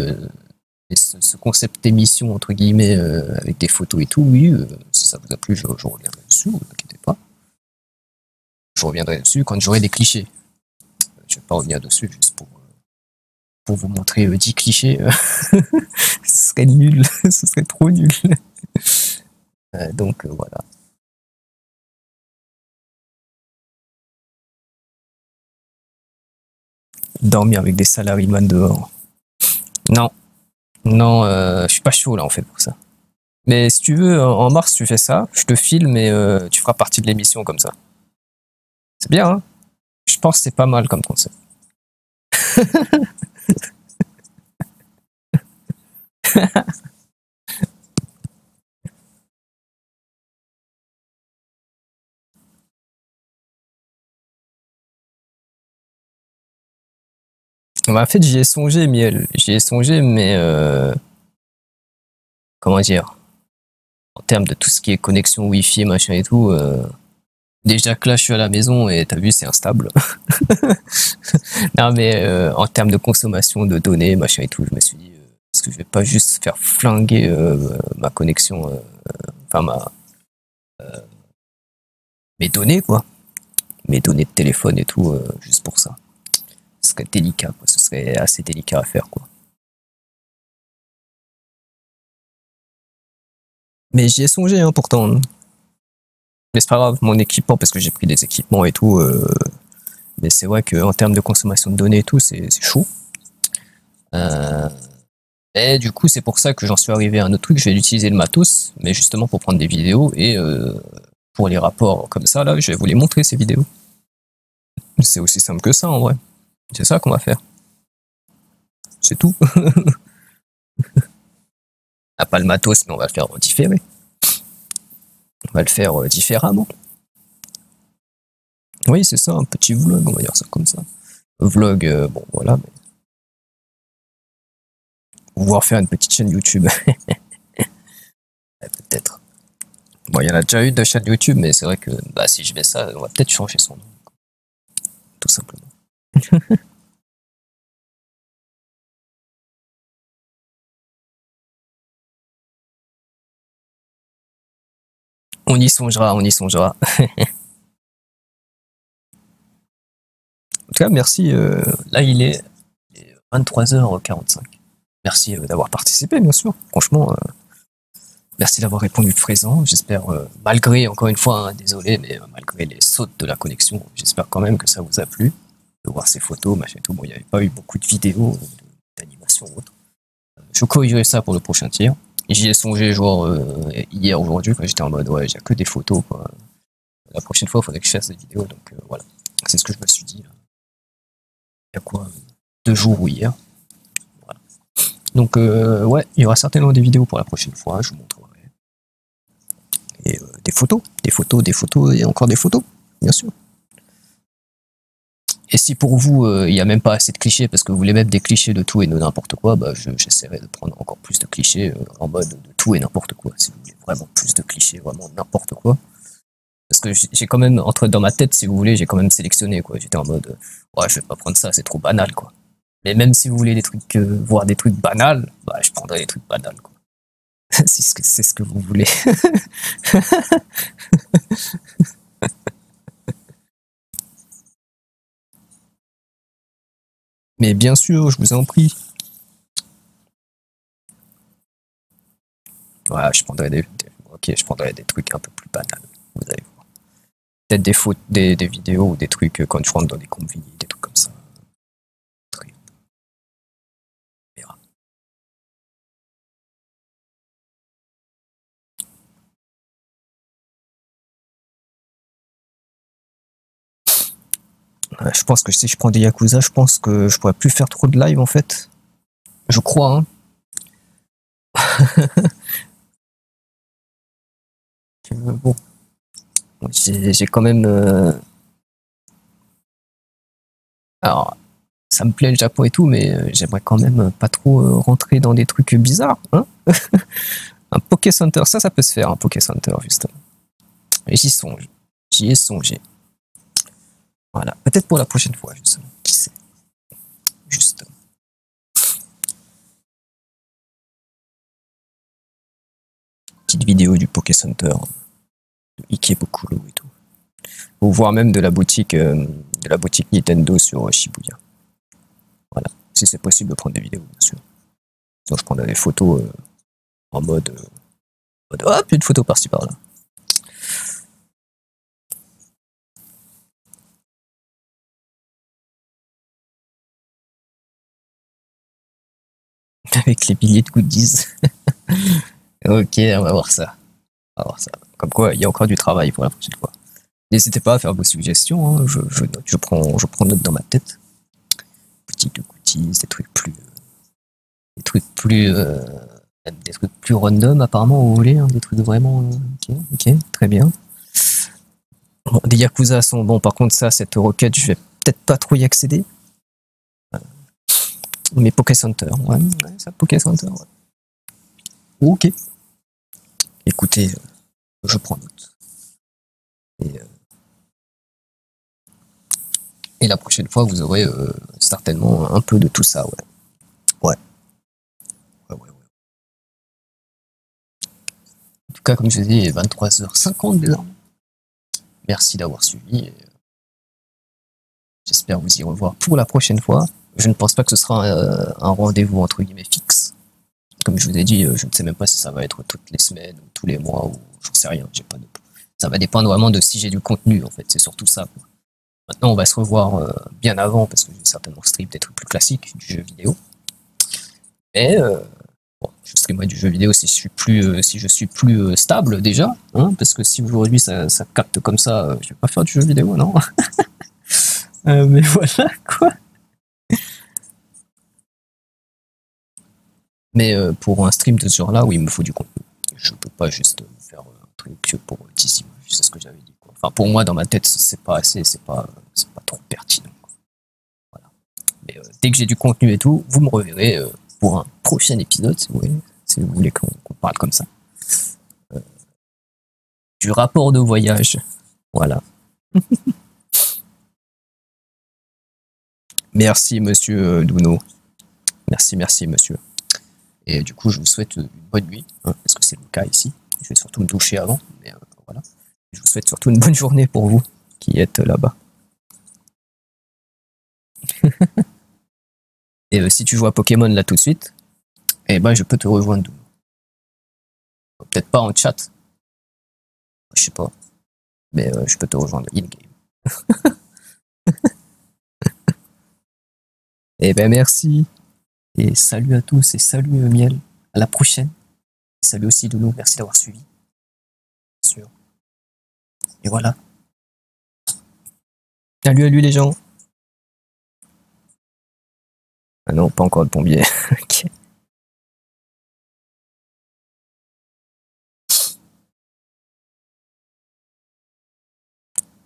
ce concept d'émission, entre guillemets, avec des photos et tout, oui, si ça vous a plu, je reviendrai dessus, ne vous inquiétez pas. Je reviendrai dessus quand j'aurai des clichés. Je vais pas revenir dessus juste pour vous montrer 10 clichés. Ce serait nul, ce serait trop nul. Donc voilà. Dormir avec des salaryman dehors. Non, non, je suis pas chaud là en fait pour ça. Mais si tu veux, en mars tu fais ça, je te filme et tu feras partie de l'émission comme ça. C'est bien, hein? Je pense que c'est pas mal comme concept. Bah, en fait, j'y ai songé, Miel. J'y ai songé, mais comment dire? En termes de tout ce qui est connexion Wi-Fi, machin et tout, déjà que là, je suis à la maison et t'as vu, c'est instable. Non, mais en termes de consommation de données, machin et tout, je me suis dit, est-ce que je vais pas juste faire flinguer ma connexion, enfin mes données, quoi. Mes données de téléphone et tout, juste pour ça. Ce serait délicat, quoi. Ce serait assez délicat à faire, quoi. Mais j'y ai songé, hein, pourtant. Mais c'est pas grave, mon équipement, parce que j'ai pris des équipements et tout. Mais c'est vrai qu'en termes de consommation de données et tout, c'est chaud. Et du coup, c'est pour ça que j'en suis arrivé à un autre truc. Je vais utiliser le matos, mais justement pour prendre des vidéos. Et pour les rapports comme ça, là, je vais vous les montrer, ces vidéos. C'est aussi simple que ça, en vrai. C'est ça qu'on va faire. C'est tout. Ah, pas le matos, mais on va le faire différé. On va le faire différemment. Oui, c'est ça, un petit vlog, on va dire ça comme ça. Vlog, bon, voilà. Pouvoir faire une petite chaîne YouTube. Peut-être. Bon, il y en a déjà eu de chaîne YouTube, mais c'est vrai que bah, si je fais ça, on va peut-être changer son nom. Tout simplement. On y songera, on y songera. En tout cas, merci. Là, il est 23h45. Merci d'avoir participé, bien sûr. Franchement, merci d'avoir répondu présent. J'espère, malgré, encore une fois, hein, désolé, mais malgré les sautes de la connexion, j'espère quand même que ça vous a plu de voir ces photos, machin et tout. Bon, il n'y avait pas eu beaucoup de vidéos, d'animation ou autre. Je corrigerai ça pour le prochain tir. J'y ai songé genre hier, aujourd'hui, quand j'étais en mode ouais, j'ai que des photos quoi. La prochaine fois, il faudrait que je fasse des vidéos, donc voilà. C'est ce que je me suis dit. Là. Il y a quoi 2 jours ou hier. Voilà. Donc ouais, il y aura certainement des vidéos pour la prochaine fois, je vous montrerai. Et des photos, et encore des photos, bien sûr. Et si pour vous, il n'y a même pas assez de clichés, parce que vous voulez mettre des clichés de tout et de n'importe quoi, bah, j'essaierai de prendre encore plus de clichés en mode de tout et n'importe quoi. Si vous voulez vraiment plus de clichés, vraiment n'importe quoi. Parce que j'ai quand même, dans ma tête, si vous voulez, j'ai quand même sélectionné, quoi. J'étais en mode, ouais, je vais pas prendre ça, c'est trop banal, quoi. Mais même si vous voulez des trucs, voir des trucs banals, bah, je prendrai des trucs banals, quoi. C'est ce que vous voulez. Mais bien sûr, je vous en prie. Ouais, je prendrais des trucs un peu plus banals. Vous allez voir. Peut-être des vidéos ou des trucs quand je rentre dans des convis, des trucs comme ça. On verra. Ouais, je pense que si je prends des Yakuza, je pense que je pourrais plus faire trop de live en fait. Je crois, hein. Bon, j'ai quand même. Alors, ça me plaît le Japon et tout, mais j'aimerais quand même pas trop rentrer dans des trucs bizarres, hein. Un Poké Center, ça peut se faire, un Poké Center, justement. Et j'y songe. J'y ai songé. Voilà. Peut-être pour la prochaine fois, justement. Qui sait? Justement. Petite vidéo du Poké Center, de Ikebukuro et tout. Ou voire même de la boutique Nintendo sur Shibuya. Voilà. Si c'est possible de prendre des vidéos, bien sûr. Sinon, je prendrai des photos en mode hop, une photo par-ci par-là. Avec les billets de goodies. Ok, on va voir ça. On va voir ça. Comme quoi, il y a encore du travail pour la prochaine fois. N'hésitez pas à faire vos suggestions, hein. Je note, je prends note dans ma tête. Boutique de goodies, des trucs plus random apparemment, vous voulez, hein, des trucs vraiment. Ok, très bien. Bon, des Yakuza sont bon, par contre, ça, cette requête, je vais peut-être pas trop y accéder. Mais Poké Center, ouais, ça, Poké Center, ouais. Ok. Écoutez, je prends note. Et la prochaine fois, vous aurez certainement un peu de tout ça, ouais. Ouais. Ouais. En tout cas, comme je vous ai dit, il est 23h50 désormais. Merci d'avoir suivi. J'espère vous y revoir pour la prochaine fois. Je ne pense pas que ce sera un rendez-vous entre guillemets fixe. Comme je vous ai dit, je ne sais même pas si ça va être toutes les semaines ou tous les mois ou j'en sais rien. Ça va dépendre vraiment de si j'ai du contenu en fait. C'est surtout ça. Maintenant, on va se revoir bien avant parce que je vais certainement stream des trucs plus classiques du jeu vidéo. Mais bon, je streamerai du jeu vidéo si je suis plus stable déjà, hein, parce que si aujourd'hui ça capte comme ça, je vais pas faire du jeu vidéo, non. Mais voilà quoi. Mais pour un stream de ce genre-là, oui, il me faut du contenu. Je peux pas juste faire un truc pour 10 images, c'est ce que j'avais dit. Quoi. Enfin, pour moi, dans ma tête, c'est pas assez, c'est pas trop pertinent. Quoi. Voilà. Mais dès que j'ai du contenu et tout, vous me reverrez pour un prochain épisode, si vous voulez qu'on parle comme ça. Du rapport de voyage. Voilà. Merci, monsieur Duno. Merci, monsieur. Et du coup, je vous souhaite une bonne nuit, hein, parce que c'est le cas ici. Je vais surtout me doucher avant, mais voilà. Je vous souhaite surtout une bonne journée pour vous qui êtes là-bas. Et si tu joues à Pokémon là tout de suite, eh ben je peux te rejoindre. Peut-être pas en chat, je sais pas, mais je peux te rejoindre in-game. Eh ben merci, et salut à tous, et salut Miel, à la prochaine. Salut aussi Doulou, merci d'avoir suivi. Bien sûr. Et voilà. Salut à lui les gens. Ah non, pas encore de plombier. Ok.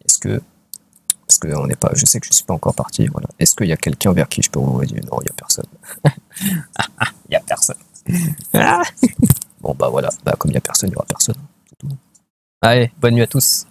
Est-ce que... Parce que on n'est pas... Je sais que je suis pas encore parti, voilà. Est-ce qu'il y a quelqu'un vers qui je peux envoyer? Non, il n'y a personne. Il n'y a personne. Ah bon bah voilà, bah comme il n'y a personne, il n'y aura personne. Allez, bonne nuit à tous.